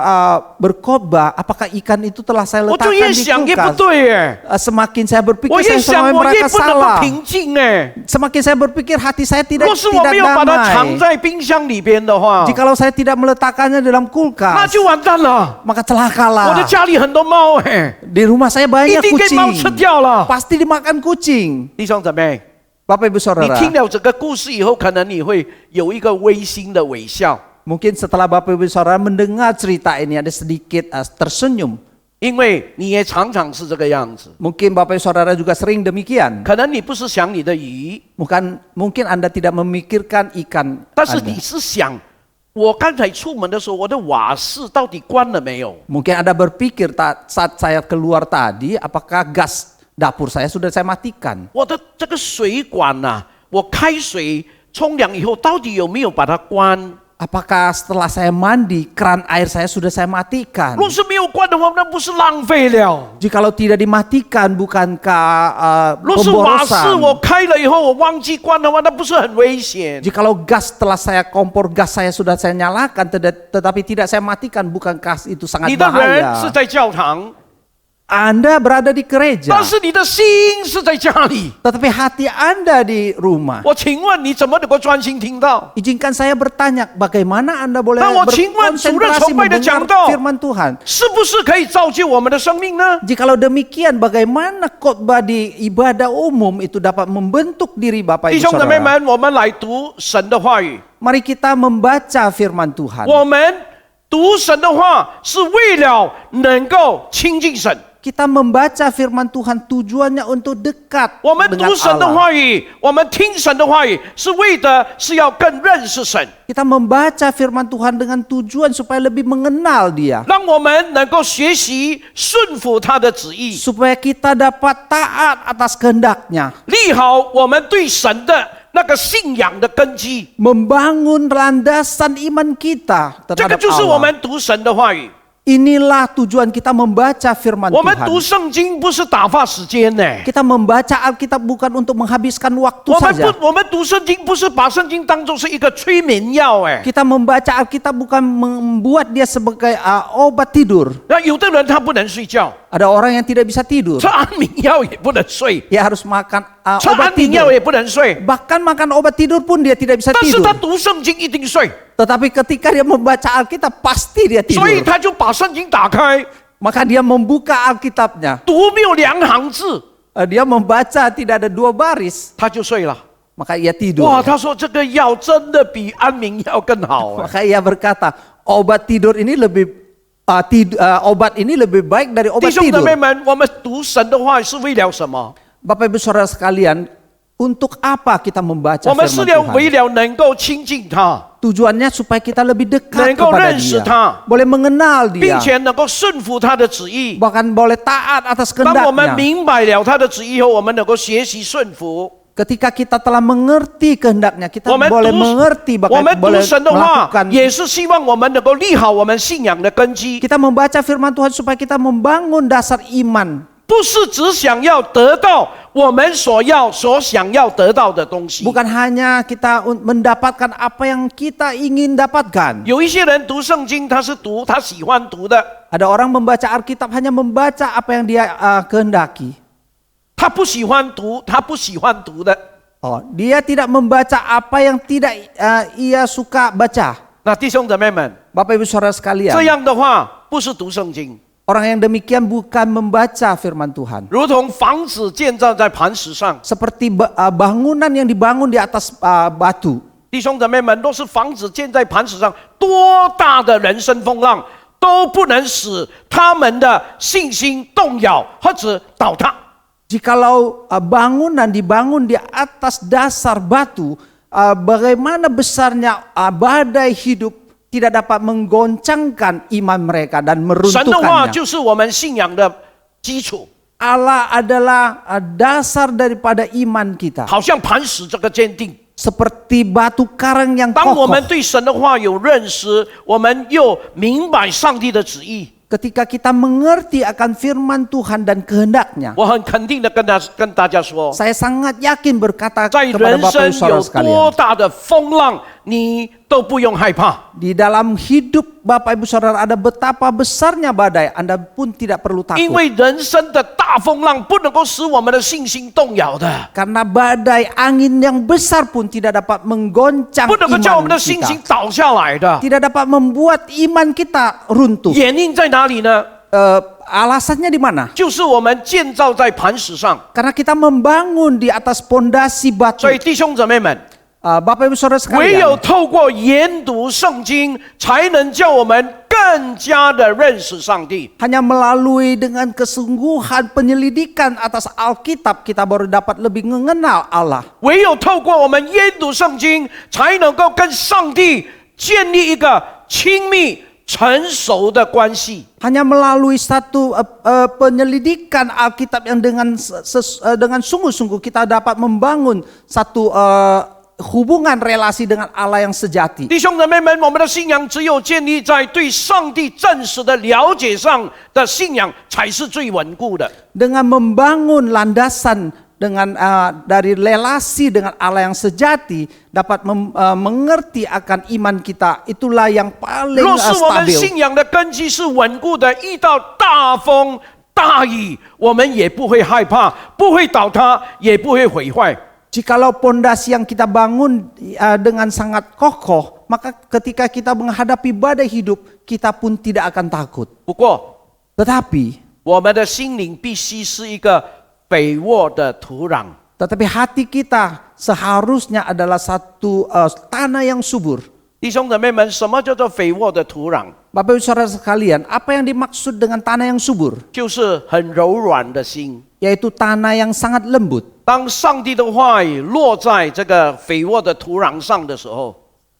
berkhotbah, apakah ikan itu telah saya 我就 letakkan 越 di 想越不 kulkas? 对，哎， Semakin saya 我 berpikir, 越 saya 想 semakin 我越 merasa 不能够 salah. 平静，哎。 Semakin saya berpikir, hati saya 若是我没有把它藏 damai. 在冰箱里边的话， Jikalau saya tidak meletakkannya dalam 那 kulkas, 就完蛋了。 maka 我的 celakalah. 家里很多猫，哎， Di rumah saya 一 banyak 定给猫吃 kucing. 掉了。 Pasti dimakan kucing. 弟兄姊妹， Bapak Ibu 你 Saudara, 听了整个故事以后，可能你会有一个微心的微笑， mungkin setelah Bapak Ibu Saudara mendengar cerita ini ada sedikit tersenyum. 因为你也常常是这个样子。 Mungkin Bapak Ibu Saudara juga sering demikian. 可能你不是想你的鱼， Mungkin Anda tidak memikirkan ikan 但是 Anda. 你是想，我刚才出门的时候，我的瓦斯到底关了没有？ Mungkin Anda berpikir saat saya keluar tadi, apakah gas dapur saya sudah saya matikan? 我的这个水管呐、我开水冲凉以后，到底有没有把它关？ Apakah setelah saya mandi, keran air saya sudah saya matikan? 若是没有关的话，那不是浪费了？ Jikalau tidak dimatikan, bukankah 若是瓦斯我 pemborosan? 开了以后，我忘记关的话，那不是很危险？ Jikalau gas setelah kompor gas saya sudah saya nyalakan, tetapi tidak saya matikan, bukankah itu sangat 你的人是 bahaya? 在教堂， Anda berada di 但 gereja, 是你的心是在家里。 tetapi hati Anda di rumah. 我请问你怎么能够专心听到？ Izinkan saya bertanya, bagaimana Anda boleh 那我请问主任 berkonsentrasi 崇拜的讲 mendengar 道 firman Tuhan? 是不是可以造就我们的生命呢？ Jikalau demikian, bagaimana khotbah di ibadah umum itu dapat membentuk diri Bapak 弟 Ibu 兄姊妹 Saudara? 们，我们来读神的话语。 Mari kita membaca firman Tuhan. 我们读神的话是为了能够亲近神。 Kita membaca firman Tuhan tujuannya untuk dekat 我们 dengan 读神的 Allah. 话语，我们听神的话语，是为的是要更认识神， Kita membaca firman Tuhan dengan tujuan supaya lebih mengenal Dia. 让我们能够学习顺服他的旨意， Supaya kita dapat taat atas kehendak-Nya. 立好我们对神的那个信仰的根基。 Membangun landasan iman kita 这个 terhadap 就是我 Allah. 们读神的话语。 Inilah tujuan kita membaca firman 我们读 Tuhan. 圣经不是打发时间呢， Kita membaca Alkitab bukan untuk menghabiskan waktu 我们 saja. 不，我们读圣经不是把圣经当作是一个催眠药哎。 Kita membaca Alkitab bukan membuat dia sebagai obat tidur. 那有的人他不能睡觉， Ada orang yang tidak bisa tidur. 吃安眠药也不能睡， Dia harus makan 吃 obat 安眠药 tidur. 也不能睡， Bahkan makan obat tidur pun dia tidak bisa 但是 tidur. 他读圣经一定睡， Tetapi ketika dia membaca Alkitab pasti dia 所以 tidur. 他就把圣经打开， Maka dia membuka Alkitabnya. 读没有2行字， dia membaca tidak ada 2 baris, 他就睡了。 maka ia tidur. 哇，他说这个药真的比安眠药更好啊！ Maka ia berkata, obat tidur ini obat ini lebih baik dari 弟 obat 兄姊 tidur. 妹们，我们读神的话是为了什么？ Bapak Ibu Saudara sekalian, untuk apa kita membaca 我们是 firman 为 Tuhan? 了能够亲近他， Tujuannya supaya kita lebih dekat 能够 kepada 认识 dia, 他， boleh mengenal 并 dia, 且能够顺服他的旨意。 bahkan boleh taat atas 当我们 kehendaknya. 明白了他的旨意后，我们能够学习顺服。 Ketika kita telah mengerti kehendaknya, kita 我们 boleh 读 mengerti 我 bahkan 们读 boleh 神的话， melakukan. 也是希望我们能够立好我们信仰的根基， Kita membaca firman Tuhan supaya kita membangun dasar iman. 不是只想要得到我们所想要得到的东西。 Bukan hanya kita mendapatkan apa yang kita ingin dapatkan. 有一些人读圣经，他是读他喜欢读的， Ada orang membaca Alkitab hanya membaca apa yang dia kehendaki. 他不喜欢读他不喜欢读的。 Oh, dia tidak membaca apa yang tidak ia suka baca. 那弟兄姊妹们， Bapak Ibu Saudara 这 sekalian, 样的话不是读圣经， orang yang demikian bukan membaca firman Tuhan. 如同房子建造在磐石上。 Seperti bangunan yang dibangun di atas batu. 弟兄姊妹们，若是房子建在磐石上，多大的人生风浪都不能使他们的信心动摇或者倒塌。 Jikalau bangunan dibangun di atas dasar batu, bagaimana besarnya badai hidup tidak dapat menggoncangkan iman mereka dan 神的话 meruntuhkannya. 就是我们信仰的基础， Allah adalah dasar daripada iman kita. 好像磐石这个坚定。 Seperti batu karang yang 当我们 kokoh. 对神的话有认识，我们又明白上帝的旨意， Ketika kita mengerti akan firman Tuhan dan kehendaknya, 我很肯定的跟大家说， saya sangat yakin berkata 在 kepada 人 Bapak 生 Ibu Saudara 有 sekalian, 多大的风浪，你都不用害怕。 di dalam hidup Bapak Ibu Saudara ada betapa besarnya badai, Anda pun tidak perlu 因 takut. 为人生的大风浪不能够使我们的信心动摇的， Karena badai angin yang besar pun tidak dapat menggoncang 不能够叫我们 iman 的信心 kita. 倒下来的。 Tidak dapat membuat iman kita runtuh. 原因在哪里呢？ Alasannya di mana? 就是我们建造在磐石上。 Karena kita membangun di atas pondasi batu. 所以弟兄姊妹们， Bapak Ibu Saudara 唯有 sekalian, 透过研读圣经，才能叫我们更加的认识上帝。 hanya melalui dengan kesungguhan penyelidikan atas Alkitab kita baru dapat lebih mengenal Allah. 唯有透过我们研读圣经，才能够跟上帝建立一个亲密、成熟的关系。 Hanya melalui satu penyelidikan Alkitab yang dengan sungguh-sungguh kita dapat membangun satu hubungan relasi dengan Allah yang sejati. 弟兄姊妹们，我们的信仰只有建立在对上帝真实的了解上的信仰，才是最稳固的。 Dengan membangun landasan dengan dari relasi dengan Allah yang sejati, dapat mengerti akan iman kita, itulah yang paling 若是我们 stabil. 信仰的根基是稳固的，遇到大风大雨，我们也不会害怕，不会倒塌，也不会毁坏。 Jikalau pondasi yang kita bangun dengan sangat kokoh, maka ketika kita menghadapi badai hidup, kita pun tidak akan takut. 不过， Tetapi 我们的心灵必须是一个肥沃的土壤。 hati kita seharusnya adalah satu tanah yang subur. 弟兄姊妹们，什么叫做肥沃的土壤？ Bapak Ibu Saudara sekalian, apa yang dimaksud dengan tanah yang subur? 就是很柔软的心。 Yaitu tanah yang sangat lembut. 当上帝的话语落在这个肥沃的土壤上的时候，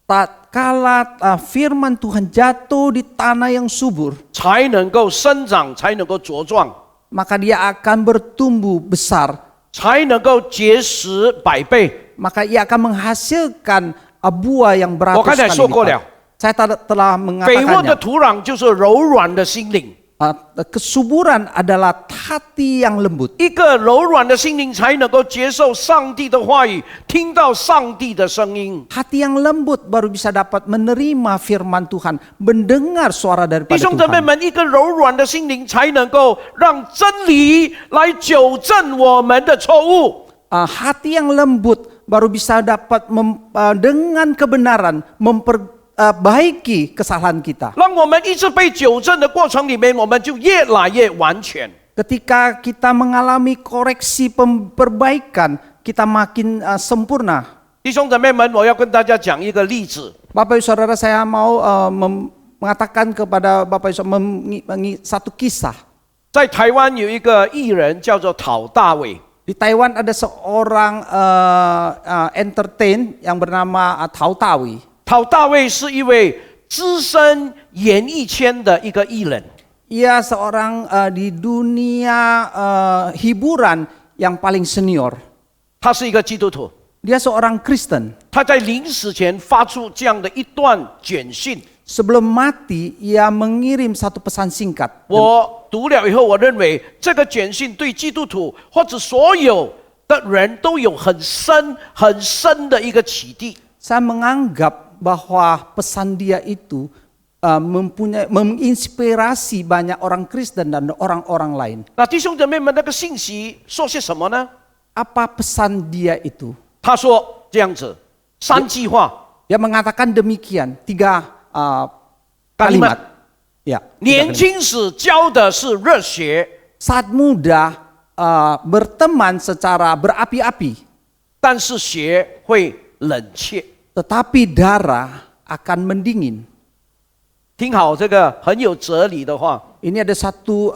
Tatkala firman Tuhan jatuh di tanah yang subur, 才能够生长，才能够茁壮， maka dia akan bertumbuh besar, 才能够结实百倍。 maka ia akan menghasilkan buah yang 我 beratus 刚才 kali 说过了， lipat. Saya telah 肥沃的 mengatakannya. 土壤就是柔软的心灵。 Kesuburan adalah hati yang lembut. 一个柔软的心灵才能够接受上帝的话语，听到上帝的声音。 Hati yang lembut baru bisa dapat menerima firman Tuhan, mendengar suara 弟 daripada 兄姊妹 Tuhan. 们，一个柔软的心灵才能够让真理来纠正我们的错误。 Hati yang lembut baru bisa dapat dengan kebenaran memperbaiki kesalahan kita. 让我们一直被纠正的过程里面，我们就越来越完全。Ketika kita mengalami koreksi perbaikan, kita makin sempurna. 弟兄姊妹们，我要跟大家讲一个例子。 Bapak Ibu Saudara, saya mau mengatakan kepada Bapak Ibu satu kisah. 在台湾有一个艺人叫做陶大伟， Di Taiwan ada seorang entertain yang bernama Tao Tawi. 陶大卫是一位资深演艺圈的一个艺人， Ia seorang di dunia hiburan yang paling senior. 他是一个基督徒。 Dia seorang Kristen. 他在临死前发出这样的一段简讯， Sebelum mati, ia mengirim satu pesan singkat. 我读了以后，我认为这个简讯对基督徒或者所有的人都有很深很深的一个启迪。 Saya menganggap bahwa pesan dia itu menginspirasi banyak orang Kristen dan orang-orang lain. 那弟兄姊妹们，那个信息说些什么呢？ Apa pesan dia itu? 他说这样子，三句话。 Dia mengatakan demikian, 3 kalimat. Ya, 年轻时教的是热血， saat muda berteman secara berapi-api, 但是血会冷却。 tetapi darah akan mendingin. 听好这个很有哲理的话。 Ini ada satu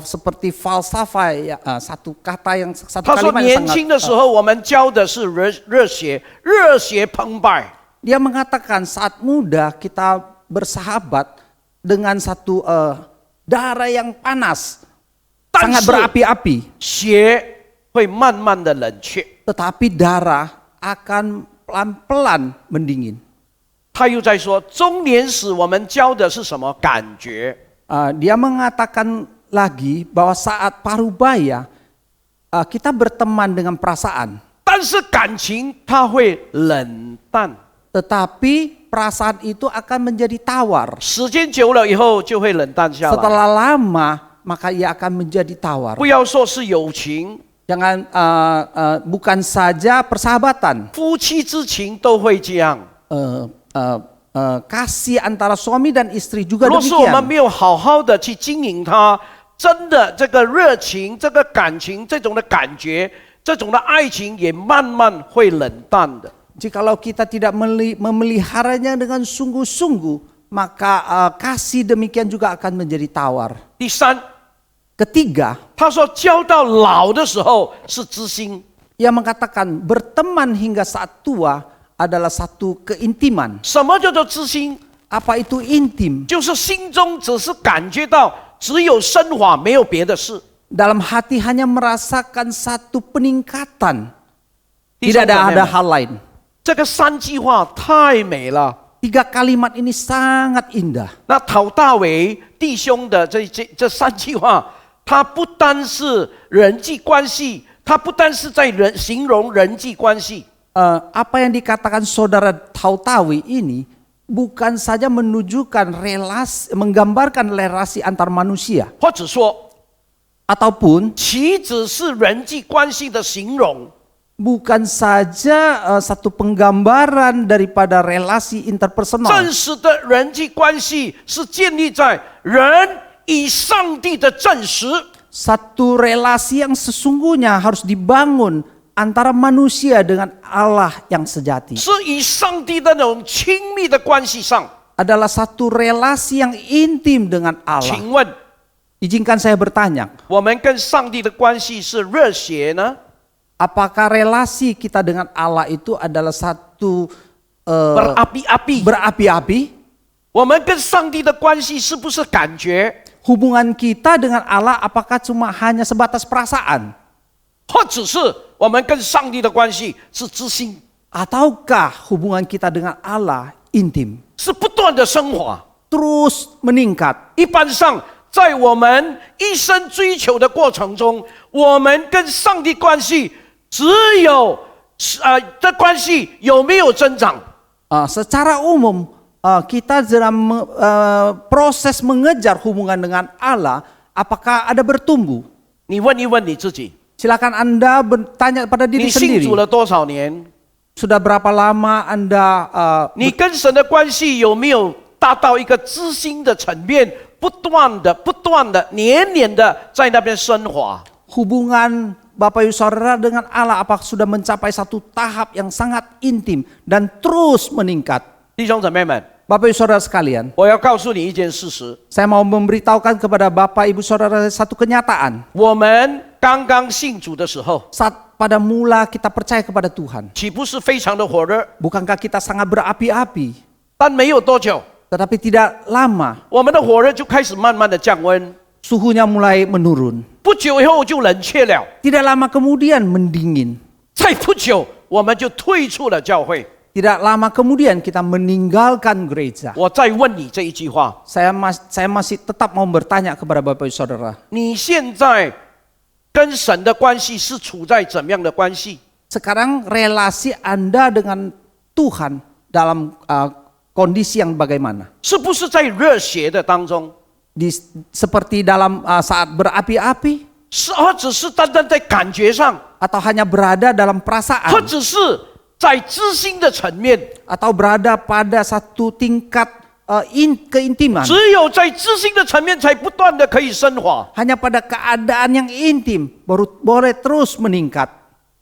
seperti falsafah, ya, satu kata yang satu 他说 kalimat 年 yang 轻的 sangat. 时候我们教的是热血，热血澎湃。 Dia mengatakan saat muda kita bersahabat dengan satu darah yang panas, 但 sangat 是 berapi-api. 血会慢慢的冷却。 Tetapi darah akan pelan-pelan mendingin. 他又在说，中年时我们教的是什么？感觉。 Dia mengatakan lagi bahwa saat parubaya kita berteman dengan perasaan, 但是感情它会冷淡， tetapi perasaan itu akan menjadi tawar. 时间久了以后就会冷淡下来。 Setelah lama maka ia akan menjadi tawar. 不要说是友情， Jangan bukan saja persahabatan, 夫妻之情都会这样。 kasih antara suami dan istri juga 若是我们 demikian. 没有好好的去经营它，真的这个热情、这个感情、这种的感觉、这种的爱情，也慢慢会冷淡的。 Jikalau kita tidak memeliharanya dengan sungguh-sungguh, maka kasih demikian juga akan menjadi tawar. 第三， Ketiga, 他说教到老的时候是知心。 ia mengatakan berteman hingga saat tua adalah satu keintiman. 什么叫做知心？ Apa itu intim? 就是心中只是感觉到只有升华，没有别的事。 Dalam hati hanya merasakan satu peningkatan. 弟 Tidak 兄姊妹 ada 们， hal lain. 这个三句话太美了。 3 kalimat ini sangat indah. 那陶大伟弟兄的这三句话，他不单是人际关系，他不单是在形容人际关系， Apa yang dikatakan saudara Tautawi ini bukan saja menunjukkan relasi, menggambarkan relasi antar manusia, 或者说， ataupun 岂止是人际关系的形容， bukan saja satu penggambaran daripada relasi interpersonal. 真实的人际关系是建立在人与上帝的真实。 Satu relasi yang sesungguhnya harus dibangun antara manusia dengan Allah yang sejati. 是与上帝的那种亲密的关系上。 Adalah satu relasi yang intim dengan Allah. 请问， Izinkan saya bertanya, 我们跟上帝的关系是热血呢， apakah relasi kita dengan Allah itu adalah satu berapi-api？ berapi-api? 我们跟上帝的关系是不是感觉？ Hubungan kita dengan Allah apakah cuma hanya sebatas perasaan? 或者是我们跟上帝的关系是知心， Ataukah hubungan kita dengan Allah intim? 是不断的升华？ Terus meningkat. 一般上，在我们一生追求的过程中，我们跟上帝关系只有的关系有没有增长？ Secara umum kita dalam proses mengejar hubungan dengan Allah, apakah ada bertumbuh? 你问一问你自己， Silakan Anda bertanya pada 你 diri 信 sendiri. 主了多少年？ Sudah berapa lama Anda 你跟神的关系有没有达到一个知心的层面，不断的、年年的在那边升华。 Hubungan Bapak Ibu Saudara dengan Allah apakah sudah mencapai satu tahap yang sangat intim dan terus meningkat? 弟兄姊妹们， Bapak Ibu Saudara sekalian, 我要告诉你一件事实： saya mau memberitahukan kepada Bapak Ibu Saudara satu kenyataan. 我们刚刚信主的时候， Saat pada mula kita percaya kepada Tuhan, 岂不是非常的火热？ bukankah kita sangat berapi-api? 但没有多久， Tetapi tidak lama 我们的火热就开始慢慢的降温， suhunya mulai menurun. 不久以后就冷却了， Tidak lama kemudian mendingin. 再不久我们就退出了教会。 Tidak lama kemudian kita meninggalkan gereja. 我再问你这一句话： Saya masih tetap mau bertanya kepada Bapak Ibu Saudara. 你现在跟神的关系是处在怎么样的关系？ Sekarang relasi Anda dengan Tuhan dalam kondisi yang bagaimana? 是不是在热血的当中？ Seperti dalam saat berapi-api? 而只是单单在感觉上， Atau hanya berada dalam 或 perasaan? 只是在知心的层面？ Atau berada pada satu tingkat keintiman? 只有在知心的层面，才不断的可以升华。 Hanya pada keadaan yang intim baru boleh terus meningkat.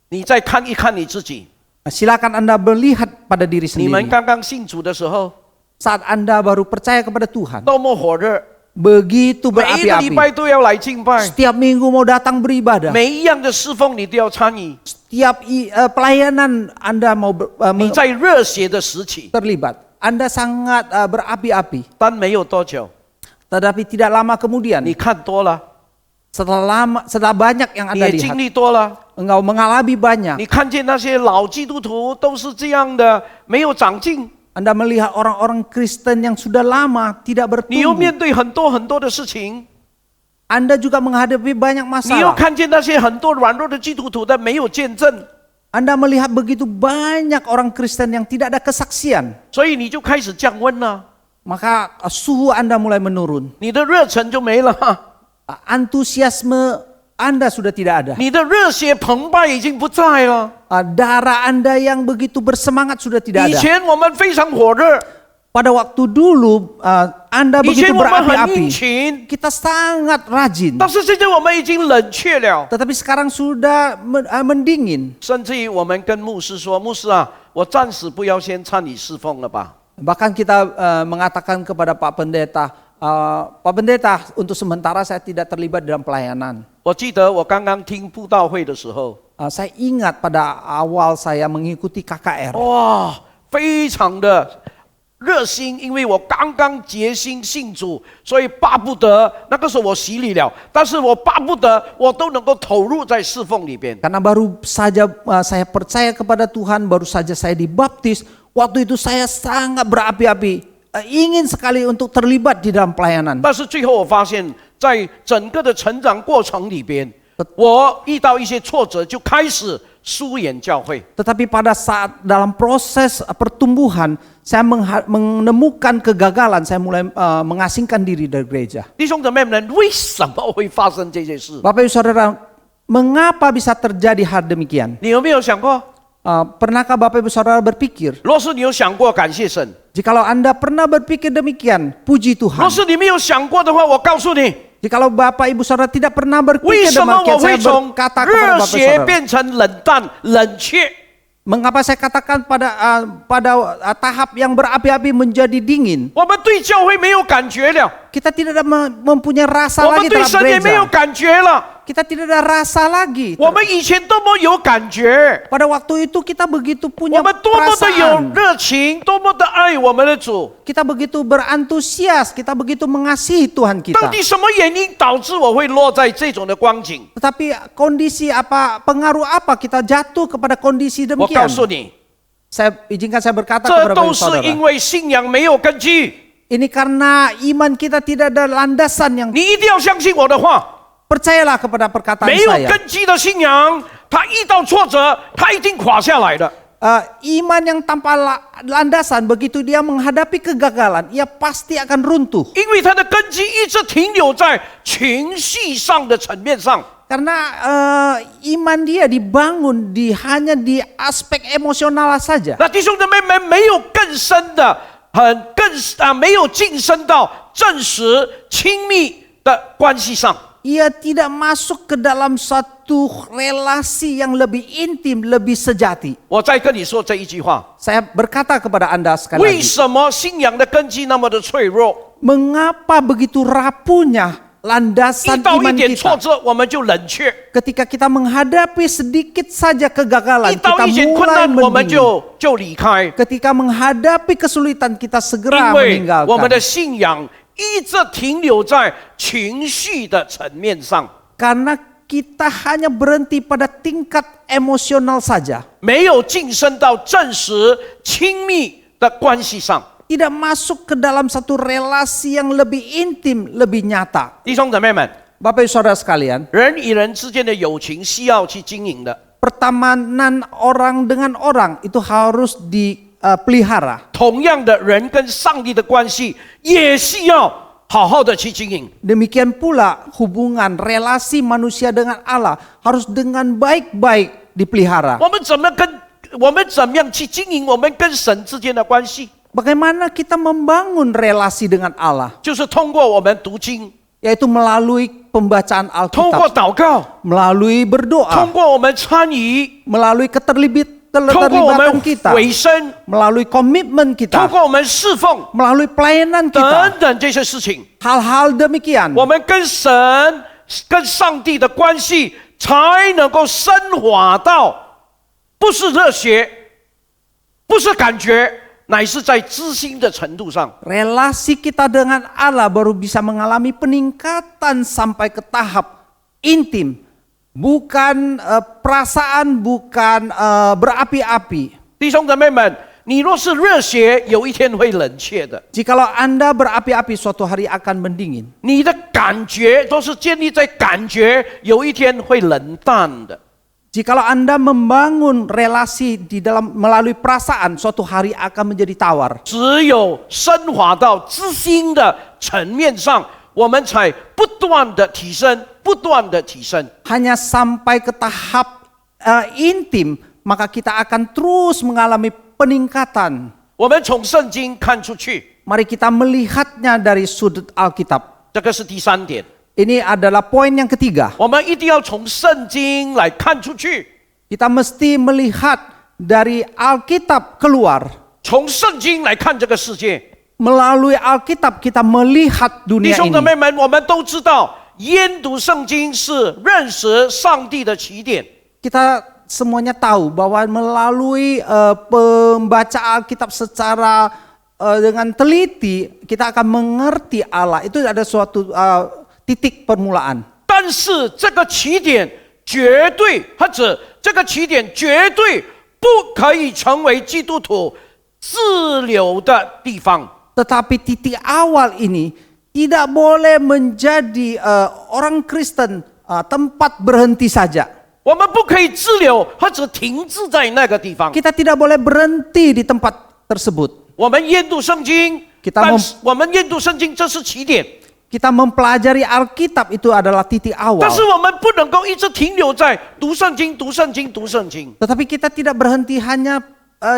你再看一看你自己， Silakan Anda melihat pada diri 你们 sendiri. 刚刚信主的时候， Saat Anda baru percaya kepada Tuhan, 多么火热， begitu 每一个礼 berapi-api. 拜都要来敬拜， Setiap minggu mau datang beribadah. 每一样的侍奉你都要参与。 Setiap pelayanan Anda mau 你在热血的时期， terlibat. Anda sangat berapi-api. 但没有多久， Tetapi tidak lama kemudian, 你看多了， setelah banyak yang 你 Anda 也经 lihat, 历多了， engkau mengalami banyak. 你看见那些老基督徒都是这样的，没有长进， Anda melihat orang-orang Kristen yang sudah lama tidak 你又 bertumbuh. 面对很多的事情， Anda juga menghadapi banyak 你又 masalah. 看见那些很多软弱的基督徒的没有见证， Anda melihat begitu banyak orang Kristen yang tidak ada kesaksian. 所以你就开始降温了， Maka suhu Anda mulai menurun. 你的热忱就没了， Antusiasme Anda sudah tidak ada. 你的热血澎湃已经不在了。 Darah Anda yang begitu bersemangat sudah tidak 以 ada. 前我们非常火热， Pada waktu dulu Anda 以 begitu 前我们很殷 berapi-api. 勤， Kita sangat rajin. 但是现在我们已经冷却了。 Tetapi sekarang sudah mendingin. 甚至于我们跟牧师说：“牧师啊，我暂时不要先参与侍奉了吧。 Bahkan kita mengatakan kepada Pak Pendeta, Pak Pendeta, untuk sementara saya tidak terlibat dalam pelayanan. ”我记得我刚刚听布道会的时候， Saya ingat pada awal saya mengikuti KKR. 哇，非常的热心，因为我刚刚决心信主，所以巴不得那个时候我洗礼了，但是我巴不得我都能够投入在侍奉里边。 Karena baru saja saya percaya kepada Tuhan, baru saja saya dibaptis. Waktu itu saya sangat berapi-api, ingin sekali untuk terlibat di dalam pelayanan. 但是最后我发现，在整个的成长过程里边，我遇到一些挫折，就开始疏远教会。 Tetapi pada saat dalam proses pertumbuhan, saya menemukan kegagalan, saya mulai mengasingkan diri dari gereja. 弟兄姊妹们，为什么会发生这些事？ Bapak Ibu Saudara, mengapa bisa terjadi hal demikian? 你有没有想过？ Pernahkah Bapak Ibu Saudara berpikir? 若是你有想过，感谢神； Jikalau Anda pernah berpikir demikian, puji 若 Tuhan. 是你没有想过的话，我告诉你， Jikalau Bapak Ibu Saudara tidak pernah 为 berpikir 什么 demikian, 我 saya 会从 berkata kepada 热 Bapak Ibu 血 Saudara. 变成冷淡、冷却？ Mengapa saya katakan pada tahap yang berapi-api menjadi dingin? 我们对教会没有感觉了， Kita tidak ada mempunyai rasa 我们 lagi 对 terhadap 神也没有 gereja. 感觉了。 Kita tidak ada rasa lagi. 我们以前多么有感觉， Pada waktu itu kita begitu 我 punya 们多么的有 perasaan. 热情，多么的爱我们的主。 Kita begitu berantusias, kita begitu mengasihi Tuhan 到 kita. 底什么原因导致我会落在这种的光景？ Tetapi kondisi apa, pengaruh apa kita jatuh kepada kondisi 我告 demikian? 诉你， Izinkan saya berkata 这 kepada 都 Bapak 是 Saudara. 因为信仰没有根据。 Ini karena iman kita tidak ada landasan yang 你一定要相信我的话， percayalah kepada perkataan 没有 saya. 根基的信仰，它遇到挫折，它一定垮下来的。 Iman yang tanpa landasan, begitu dia menghadapi kegagalan, ia pasti akan runtuh. 因为它的根基一直停留在情绪上的层面上。 Karena iman dia dibangun hanya di aspek emosional saja. 那弟兄姊妹们没有更深的没有晋升到正实亲密的关系上。 Ia tidak masuk ke dalam satu relasi yang lebih intim, lebih sejati. 我再跟你说这一句话： Saya berkata kepada Anda sekali 为 lagi, 什么信仰的根基那么的脆弱？ mengapa begitu rapuhnya 一 landasan 到一 iman 点挫 kita? 折，我们就冷却； Ketika kita menghadapi sedikit saja 一 kegagalan, 到 kita 一点困 mulai 难，我们 mendingin. 就离开。 Ketika menghadapi kesulitan, kita 因 segera 为我们的 meninggalkan. 信仰一直停留在情绪的层面上， Karena kita hanya berhenti pada tingkat emosional saja. 没有晋升到真实亲密的关系上。 Tidak masuk ke dalam satu relasi yang lebih intim, lebih nyata. 弟兄姊妹们， Bapak Ibu Saudara sekalian, 人与人之间的友情需要去经营的， pertemanan orang dengan orang itu harus dipelihara. 同样的，人跟上帝的关系也需要好好的去经营。 Demikian pula hubungan relasi manusia dengan Allah harus dengan baik-baik dipelihara. 我们怎么样去经营我们跟神之间的关系？ Bagaimana kita membangun relasi dengan Allah? 就是通过我们读经， Yaitu melalui pembacaan 通过 Alkitab, 祷告， melalui 通 berdoa, 过我们参与， melalui 通过我 keterlibatan 们 kita, 委身， melalui komitmen 通 kita, 过我们侍奉 melalui pelayanan 等 kita. 等这些事情， Hal-hal demikian, 我们跟神、跟上帝的关系才能够升华到不是热血，不是感觉，乃是在知心的程度上。 relasi kita dengan Allah baru bisa mengalami peningkatan sampai ke tahap intim, bukan perasaan, bukan berapi-api. 弟兄姊妹们，你若是热血，有一天会冷却的。 Jikalau Anda berapi-api, suatu hari akan mendingin. 你的感觉都是建立在感觉，有一天会冷淡的。 Jikalau Anda membangun relasi di dalam melalui perasaan, suatu hari akan menjadi tawar. 只有升华到知心的层面上，我们才不断的提升，不断的提升。 Hanya sampai ke tahap intim, maka kita akan terus mengalami peningkatan. 我们从圣经看出去， Mari kita melihatnya dari sudut Alkitab. 这个是第三点。 Ini adalah poin yang ketiga. 我们一定要从圣经来看出去， Kita mesti melihat dari Alkitab keluar. 从圣经来看这个世界。 Melalui Alkitab kita melihat 弟 dunia 兄姊 ini. 妹们，我们都知道，研读圣经是认识上帝的起点。 Kita semuanya tahu bahwa melalui pembaca Alkitab secara dengan teliti, kita akan mengerti Allah. Itu ada suatu titik permulaan. 但是这个起点绝对，或者这个起点绝对不可以成为基督徒滞留的地方。 Tetapi titik awal ini tidak boleh menjadi orang Kristen tempat berhenti saja. 我们不可以滞留或者停滞在那个地方。 Kita tidak boleh berhenti di tempat tersebut. 我们研读圣经， Kita 但是我们研读圣经这是起点， Kita mempelajari Alkitab itu adalah titik awal. 但是我们不能够一直停留在读圣经、读圣经、读圣经。 Tetapi kita tidak berhenti hanya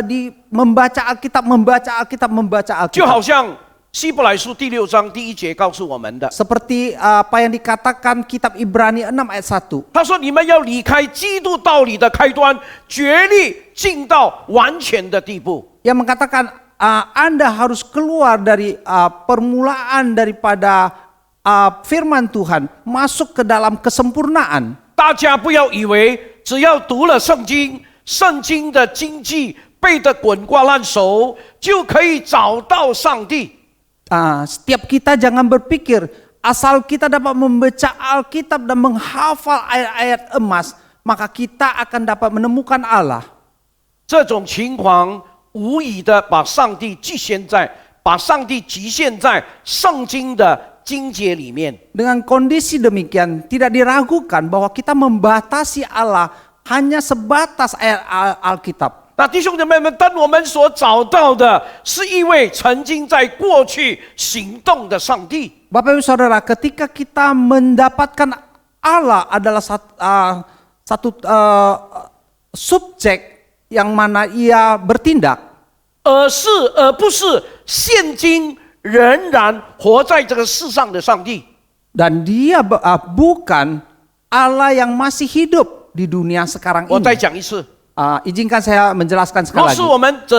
di membaca Alkitab, membaca Alkitab, membaca 就 Alkitab. 好像希伯来书第6章第1节告诉我们的， Seperti apa yang dikatakan kitab Ibrani 6 ayat 1. 他说：“你们要离开基督道理的开端，决力进到完全的地步。” Yang mengatakan Anda harus keluar dari permulaan daripada firman Tuhan, masuk ke dalam kesempurnaan. 大家不要以为只要读了圣经，圣经的经句背得滚瓜烂熟，就可以找到上帝。 Setiap kita jangan berpikir asal kita dapat membaca Alkitab dan menghafal ayat-ayat emas, maka kita akan dapat menemukan Allah. 这种情况无疑的把上帝局限在圣经的经节里面。 Dengan kondisi demikian, tidak diragukan bahwa kita membatasi Allah hanya sebatas ayat Alkitab. 那弟兄姐妹们，当我们所找到的是一位曾经在过去行动的上帝。 Bapak Ibu Saudara, ketika kita mendapatkan Allah adalah satu subjek yang mana ia bertindak, 而不是现今仍然活在这个世上的上帝。 Dan dia bukan Allah yang masih hidup di dunia sekarang 我再 ini. 讲一次， Izinkan saya menjelaskan 若 sekali 是 lagi. 我们只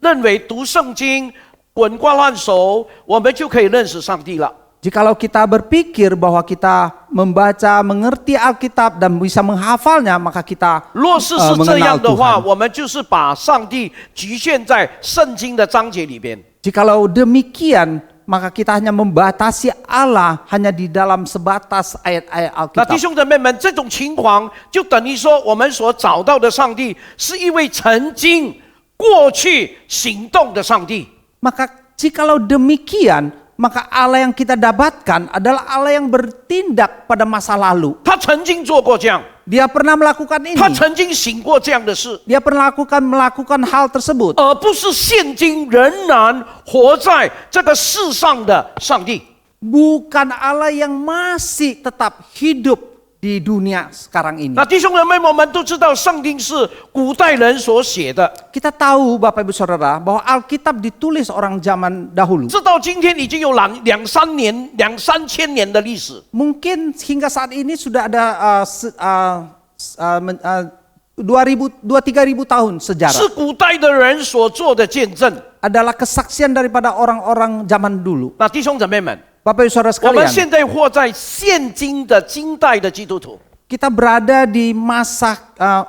认为读圣经滚瓜烂熟，我们就可以认识上帝了。 Jikalau kita berpikir bahwa kita membaca, mengerti Alkitab dan bisa menghafalnya, maka kita 若是是这 mengenal 样的话， Tuhan. 我们就是把上帝局限在圣经的章节里边。 Jikalau demikian, maka kita hanya membatasi Allah hanya di dalam sebatas ayat-ayat 那弟 Alkitab. 兄姊妹们，这种情况就等于说，我们所找到的上帝是一位曾经、过去行动的上帝。 Maka jikalau demikian, maka Allah yang kita dapatkan adalah Allah yang bertindak pada masa lalu. 他曾经做过这样， Dia pernah melakukan 他 ini. 曾经行过这样的事， Dia pernah melakukan hal tersebut. 而不是现今仍然活在这个世上的上帝。 Bukan Allah yang masih tetap hidup di dunia sekarang ini. 那弟兄姊妹，我们都知道，上帝是古代人所写的， Kita tahu Bapak Ibu Saudara bahwa Alkitab ditulis orang zaman dahulu. 直到今天已经有两三千年的历史。 Mungkin hingga saat ini sudah ada 2.000-3.000 tahun sejarah. 是古代的人所做的见证。 Adalah kesaksian daripada orang-orang zaman dulu. 那弟兄姊妹们， Bapak Ibu Saudara 我们 sekalian, 现在活在现今的今代的基督徒， kita berada di masa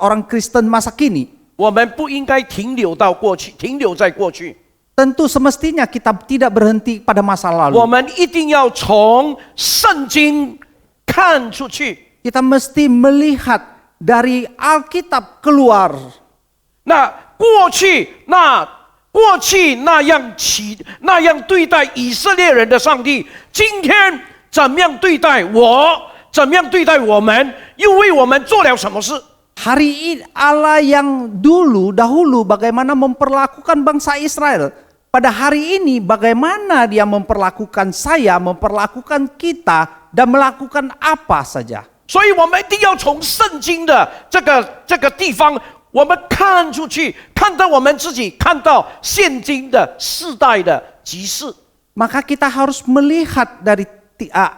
orang Kristen masa kini. 我们不应该停留到过去，停留在过去。 Tentu semestinya kita tidak berhenti pada masa 我 lalu. 们一定要从圣经看出去。 Kita mesti melihat dari Alkitab keluar. 那过去那样对待以色列人的上帝，今天怎么样对待我？怎么样对待我们？又为我们做了什么事？ Hari ini Allah yang dahulu bagaimana memperlakukan bangsa Israel. Pada hari ini bagaimana dia memperlakukan saya, memperlakukan kita dan melakukan apa saja. 所以我们一定要从圣经的这个地方，我们看出去，看到我们自己，看到现今的世代的局势。 Maka kita harus melihat dari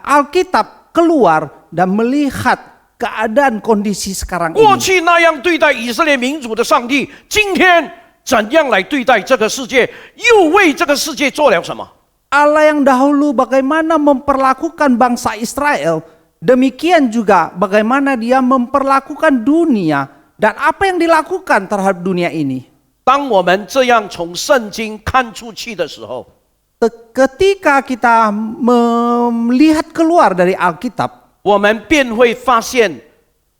Alkitab keluar dan melihat keadaan kondisi sekarang 过 ini. 去那样对待以色列民族的上帝，今天怎样来对待这个世界？又为这个世界做了什么？ Allah yang dahulu bagaimana memperlakukan bangsa Israel, demikian juga bagaimana dia memperlakukan dunia dan apa yang dilakukan terhadap dunia ini. 当我们这样从圣经看出去的时候， Ketika kita melihat keluar dari Alkitab, 我们便会发现，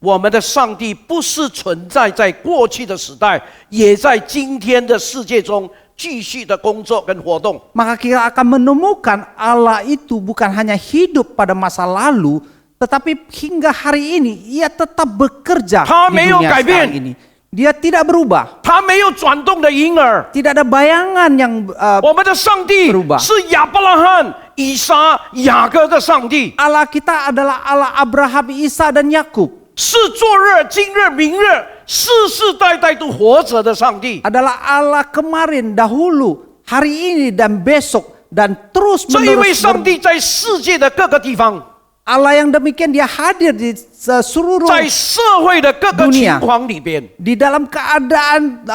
我们的上帝不是存在在过去的时代，也在今天的世界中继续的工作跟活动。 maka kita akan menemukan Allah itu bukan hanya hidup pada masa lalu, tetapi hingga hari ini ia tetap bekerja di dunia sekarang ini. Dia tidak berubah. 他没有转动的婴儿。 Tidak ada bayangan yang 我们的上帝 berubah 是亚伯拉罕、以撒、雅各的上帝， Allah kita adalah Allah Abraham, Isa dan Yakub. 是昨日、今日、明日，世世代代都活着的上帝。 Adalah Allah kemarin, dahulu, hari ini dan besok dan terus 这一位 menerus. 上帝在世界的各个地方， Allah yang demikian dia hadir di seluruh 在社会的各个情况里边， di dalam keadaan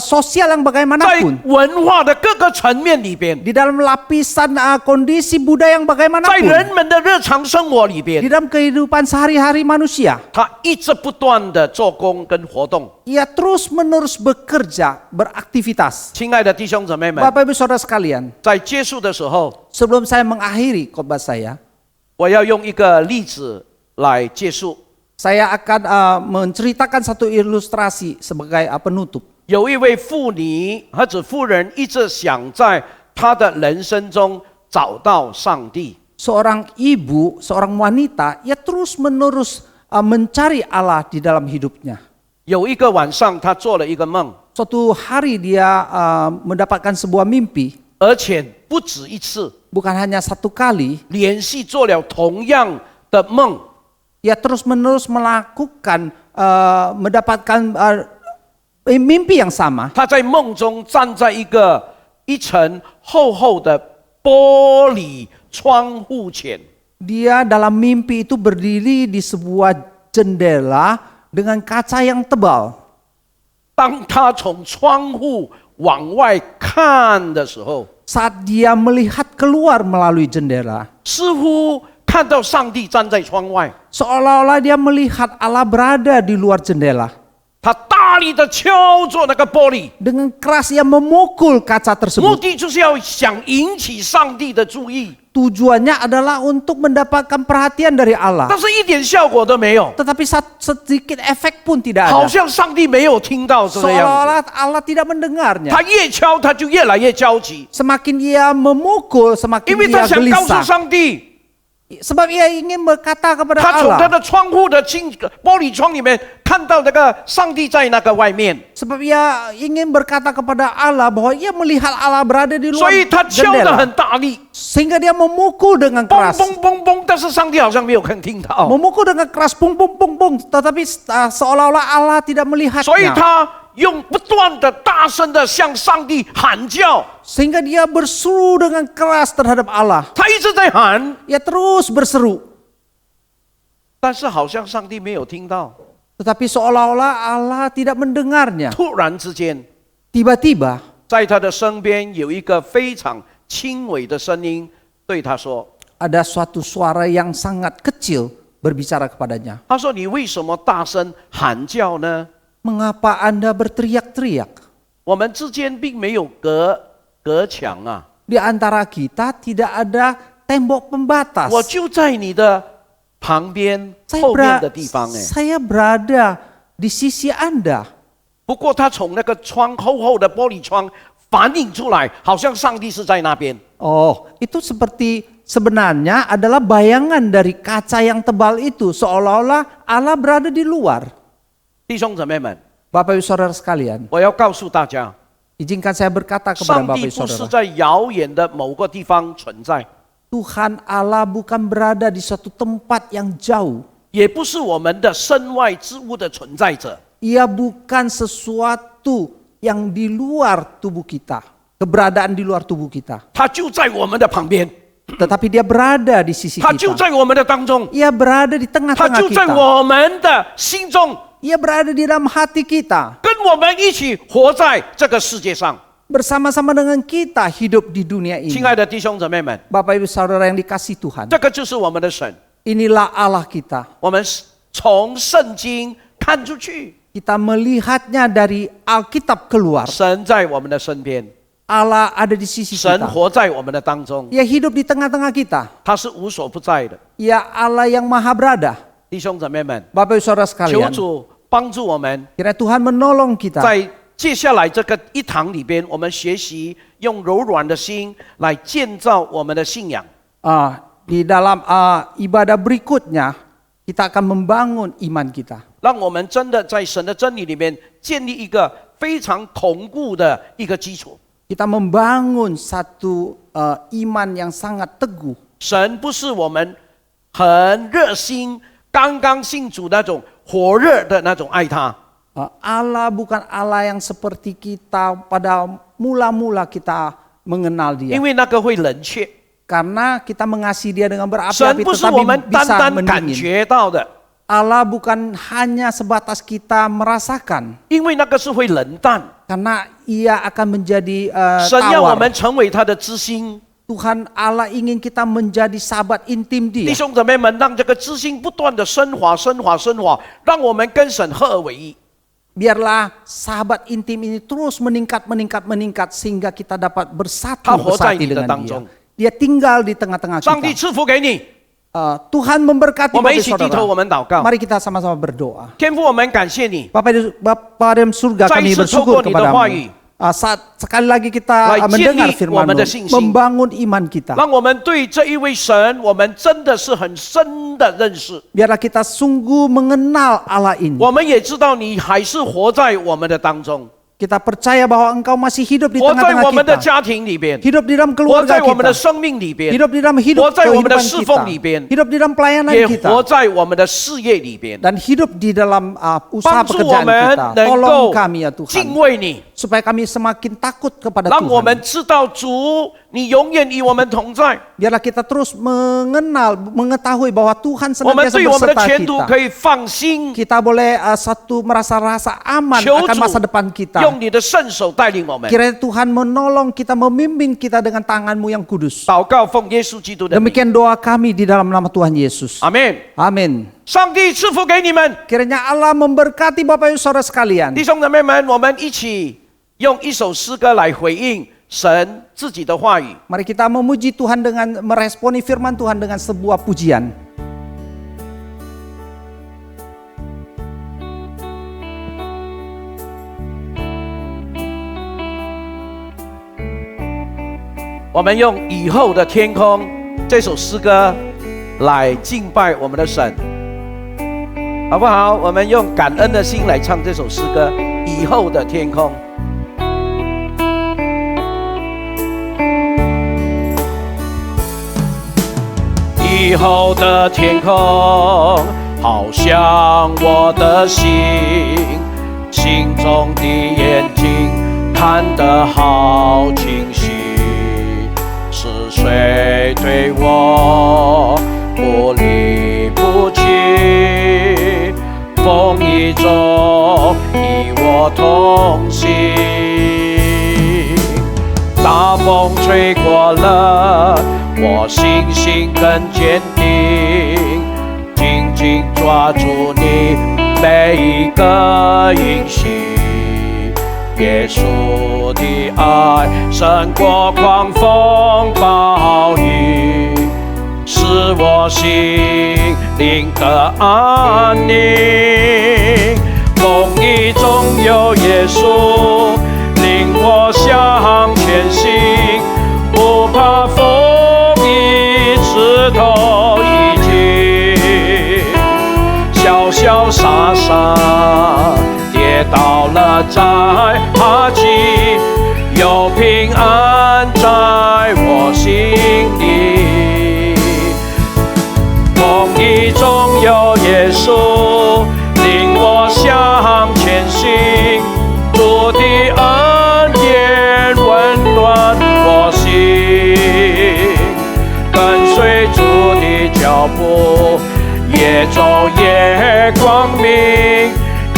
sosial yang 在 bagaimanapun, 文化的各个层面里边， di dalam lapisan kondisi budaya yang 在 bagaimanapun, 人们的日常生活里 di 边， dalam kehidupan sehari-hari manusia. 他一直不断的做工跟活动。 Ia terus menerus bekerja, beraktivitas. 亲爱的弟兄姊妹们， Bapak Ibu Saudara sekalian, 在结束的时候， sebelum saya mengakhiri khotbah saya, 我要用一个例子来结束。 saya akan menceritakan satu ilustrasi sebagai penutup. 有一位妇女或者妇人一直想在她的人生中找到上帝。 Seorang ibu, seorang wanita, ia terus menerus mencari Allah di dalam hidupnya. 有一个晚上，她做了一个梦， Suatu hari dia mendapatkan sebuah mimpi, 而且不止一次， bukan hanya satu kali, 连续做了同样的梦。 ia terus menerus melakukan mendapatkan mimpi yang sama. 她在梦中站在一个一层厚厚的玻璃窗户前。 Dia dalam mimpi itu berdiri di sebuah jendela dengan kaca yang tebal. 当他从窗户往外看的时候， Saat dia melihat keluar melalui jendela, 似乎看到上帝站在窗外， seolah-olah dia melihat Allah berada di luar jendela. 他大力的敲着那个玻璃， Dengan keras ia memukul kaca 目 tersebut. 的就是要想引起上帝的注意， Tujuannya adalah untuk mendapatkan perhatian dari Allah. 但是一点效果都没有， Tetapi sedikit efek pun tidak 好 ada. 像上帝没有听到这个样子。 Seolah-olah Allah tidak mendengarnya. 他越敲，他就越来越焦急， Semakin ia memukul, 因 semakin 为 ia 他想告诉 gelisah. 上帝， Sebab ia ingin berkata kepada 他从他 Allah. 的窗户的玻璃窗里面看到那个上帝在那个外面， Sebab ia ingin berkata kepada Allah bahwa ia melihat Allah berada di 所 luar 以他敲得 jendela. 很大力， Sehingga dia memukul dengan 嘣 keras. 嘣嘣嘣，但是上帝好像没有肯听到， Memukul dengan keras, pung pung pung pung. Tetapi seolah-olah Allah tidak 所以 melihatnya. 他用不断的大声的向上帝喊叫， Sehingga dia berseru dengan keras terhadap Allah. 他一直在喊， Ia terus berseru. 但是好像上帝没有听到。 Tetapi seolah-olah Allah tidak mendengarnya. 突然之间， Tiba-tiba 在他的身边有一个非常轻微的声音对他说 ada suatu suara yang sangat kecil berbicara kepadanya. 他说你为什么大声喊叫呢？ Mengapa Anda berteriak-teriak? 我们之间并没有隔墙啊， Di antara kita tidak ada tembok pembatas. 我就在你的旁边后面的地方哎。 Saya berada di sisi Anda. 不过他从那个窗厚厚的玻璃窗反映出来，好像上帝是在那边。 Oh, itu sebenarnya adalah bayangan dari kaca yang tebal itu. Seolah-olah Allah berada di luar. 弟兄姊妹们， Bapak Ibu Saudara sekalian, 我要告诉大家， izinkan saya berkata kepada 上 Bapak 帝 Ibu 不是 Saudara. 在遥远的某个地方存在， Tuhan Allah bukan berada di suatu tempat yang jauh. 也不是我们的身外之物的存在者。 Ia bukan sesuatu yang di luar tubuh kita. Keberadaan di luar tubuh kita. 他就在我们的旁边， Tetapi dia berada di sisi 他就 kita. 在我们的当中， Ia berada di 他 tengah-tengah 就在 kita. 我们的心中， Ia berada di dalam hati kita. 跟我们一起活在这个世界上。 Bersama-sama dengan kita hidup di dunia 亲 ini. 爱的弟兄姊妹们， Bapak Ibu Saudara yang dikasihi Tuhan. 这个就是我们的神。 Inilah Allah kita. 我们从圣经看出去， Kita melihatnya dari Alkitab keluar. 神在我们的身边， Allah ada di sisi 神 kita. 活在我们的当中， Ia hidup di tengah-tengah kita. 他是无所不在的。 Ia Allah yang maha berada. 弟兄姊妹们， Bapak Ibu Saudara 求 sekalian. 主帮助我们， Kiranya Tuhan menolong kita. 在接下来这个一堂里边，我们学习用柔软的心来建造我们的信仰。 Di dalam ibadah berikutnya, kita akan membangun iman kita. 让我们真的在神的真理里面建立一个非常巩固的一个基础。 Kita membangun satu iman yang sangat teguh. 神不是我们很热心、刚刚信主那种火热的那种爱他， Allah bukan Allah yang seperti kita pada mula-mula kita mengenal 因 Dia. 为那个会冷却。 Karena kita mengasihi Dia dengan 神 berapi-api 不是我们 tetapi 单 bisa 单感 mendingin. 觉到的， Allah bukan hanya sebatas kita merasakan. 因为那个是会冷淡。 Karena Ia akan menjadi 神要我 tawar. 们成为他的知心。 Tuhan Allah ingin kita menjadi sahabat intim 弟 Dia. 兄姊妹们，让这个知心不断的升华、升华、升华，让我们跟神合而为一。 Biarlah sahabat intim ini terus meningkat sehingga kita dapat bersatu 他活在 bersatu 你的 dengan 当 Dia. 中， Dia tinggal di tengah-tengah 上帝 kita. 赐福给你。 Tuhan memberkati 我们 Bapak 一 Ibu 起低头，我 Saudara. 们祷告。 Mari kita sama-sama berdoa. 天父，我们感谢你， Bapa dalam surga, 再一 kami 次透过 bersyukur 你的话语， kepadamu. Saat sekali lagi kita Lai mendengar建立 firman-Mu, 我们的信心。 membangun iman kita. 让我们对这一位神，我们真的是很深的认识。 Biarlah kita sungguh mengenal Allah ini. 我们也知道你还是活在我们的当中， Kita percaya bahwa Engkau masih hidup di 活在 tengah-tengah 我们的 kita. 家庭里边， Hidup di dalam 活 keluarga 在我们的 kita. 生命里边， Hidup di dalam 活 hidup 在我们的 kehidupan 侍奉里 kita. 边， Hidup di dalam pelayanan 也 kita. 活在我们的事业里边， Dan hidup di dalam usaha 帮助我 pekerjaan 们 kita. 能 Tolong 够 kami ya 敬 Tuhan. 畏你， supaya kami semakin takut kepada 让我 Tuhan. 们知道主，你永远与我们同在。 Biarlah kita terus mengenal, mengetahui bahwa Tuhan 我们 senantiasa 对我们的 beserta 前途 kita. 可以放心， Kita boleh merasa aman 求 akan masa 主 depan kita. 用你的圣手带领我们。 Kiranya Tuhan menolong kita, memimpin kita dengan tangan-Mu yang kudus. 祷告奉耶稣基督的名， Demikian doa kami di dalam nama Tuhan Yesus. 阿门。 Amin. 上帝赐福给你们， Kiranya Allah memberkati Bapak Ibu Saudara sekalian. 弟兄姊妹们，我们一起用一首诗歌来回应神自己的话语。 Mari kita memuji Tuhan dengan meresponi firman Tuhan dengan sebuah pujian. 我们用《以后的天空》这首诗歌来敬拜我们的神，好不好？我们用感恩的心来唱这首诗歌《以后的天空》。以后的天空，好像我的心，心中的眼睛看得好清晰。是谁对我不离不弃？风雨中与我同行。大风吹过了，我信心更坚定，紧紧抓住你每一个应许。耶稣的爱胜过狂风暴雨，使我心灵的安宁。风雨中有耶稣领我向前行，不怕风雨刺透一切，潇潇洒洒跌倒了再爬起，有平安在我心里。风雨中有耶稣领我向前行，主的恩典温暖我心，跟随主的脚步，越走越光明。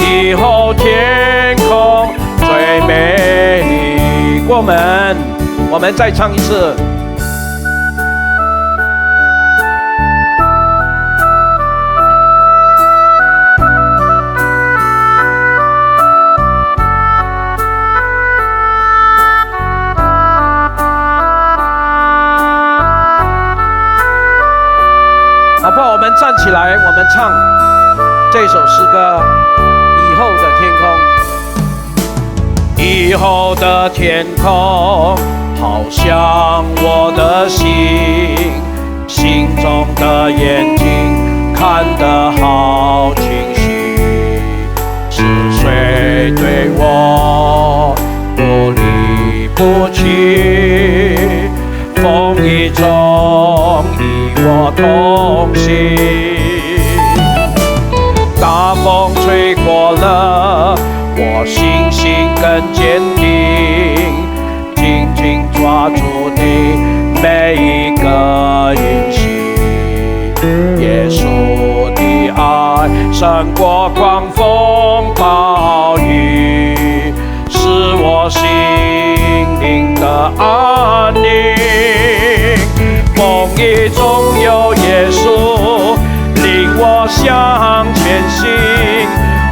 以后天空最美丽。我们再唱一次。好不好？我们站起来，我们唱这首诗歌。以后的天空，以后的天空，好像我的心，心中的眼睛看得好清晰。是谁对我不离不弃？风雨中与我同行。大风吹过了，我信心更坚定，紧紧抓住你每一个应许。耶稣的爱胜过狂风暴雨，使我心灵的安宁。风雨中有耶稣领我向前行，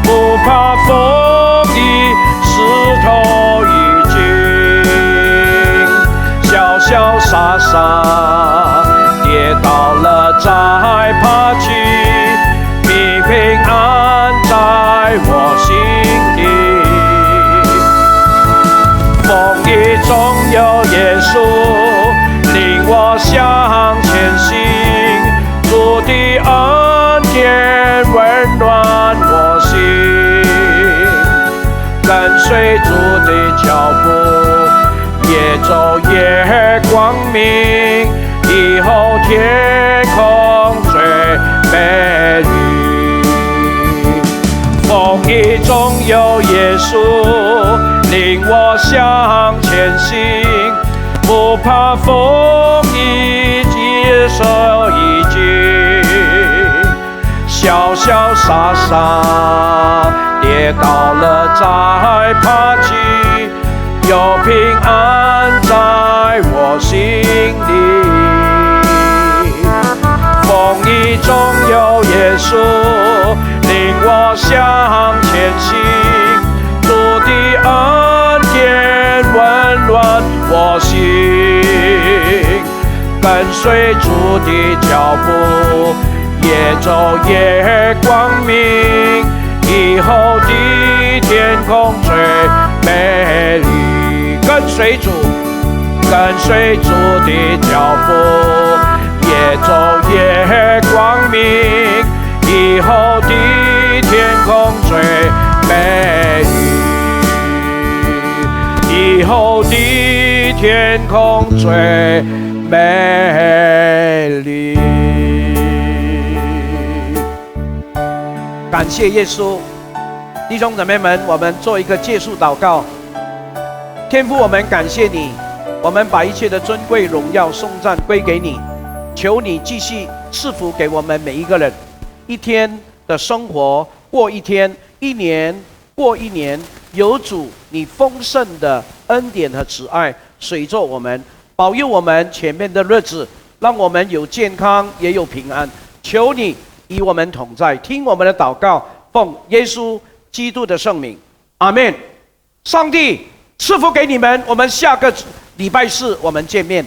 不怕风雨湿透衣襟，潇潇洒洒跌倒了再爬起，平安在我心里。风雨中有耶稣领我向前行，主的恩典温暖我心，跟随主的脚步，越走越光明。以后天空最美丽，风雨中有耶稣领我向前行，不怕风雨，接受已经，潇潇洒洒跌倒了再爬起，有平安在我心里。风雨中有耶稣领我向前行，主的恩典温暖我心，跟随主的脚步，越走越光明，以后的天空最美丽。跟随主的脚步，越走越光明，以后的天空最美丽，以后的天空最美丽。感谢耶稣，弟兄姊妹们，我们做一个结束祷告。天父，我们感谢你，我们把一切的尊贵荣耀颂赞归给你，求你继续赐福给我们每一个人，一天的生活过一天，一年过一年，有主你丰盛的恩典和慈爱随着我们，保佑我们前面的日子，让我们有健康也有平安。求你与我们同在，听我们的祷告，奉耶稣基督的圣名，阿们。上帝赐福给你们，我们下个礼拜四我们见面。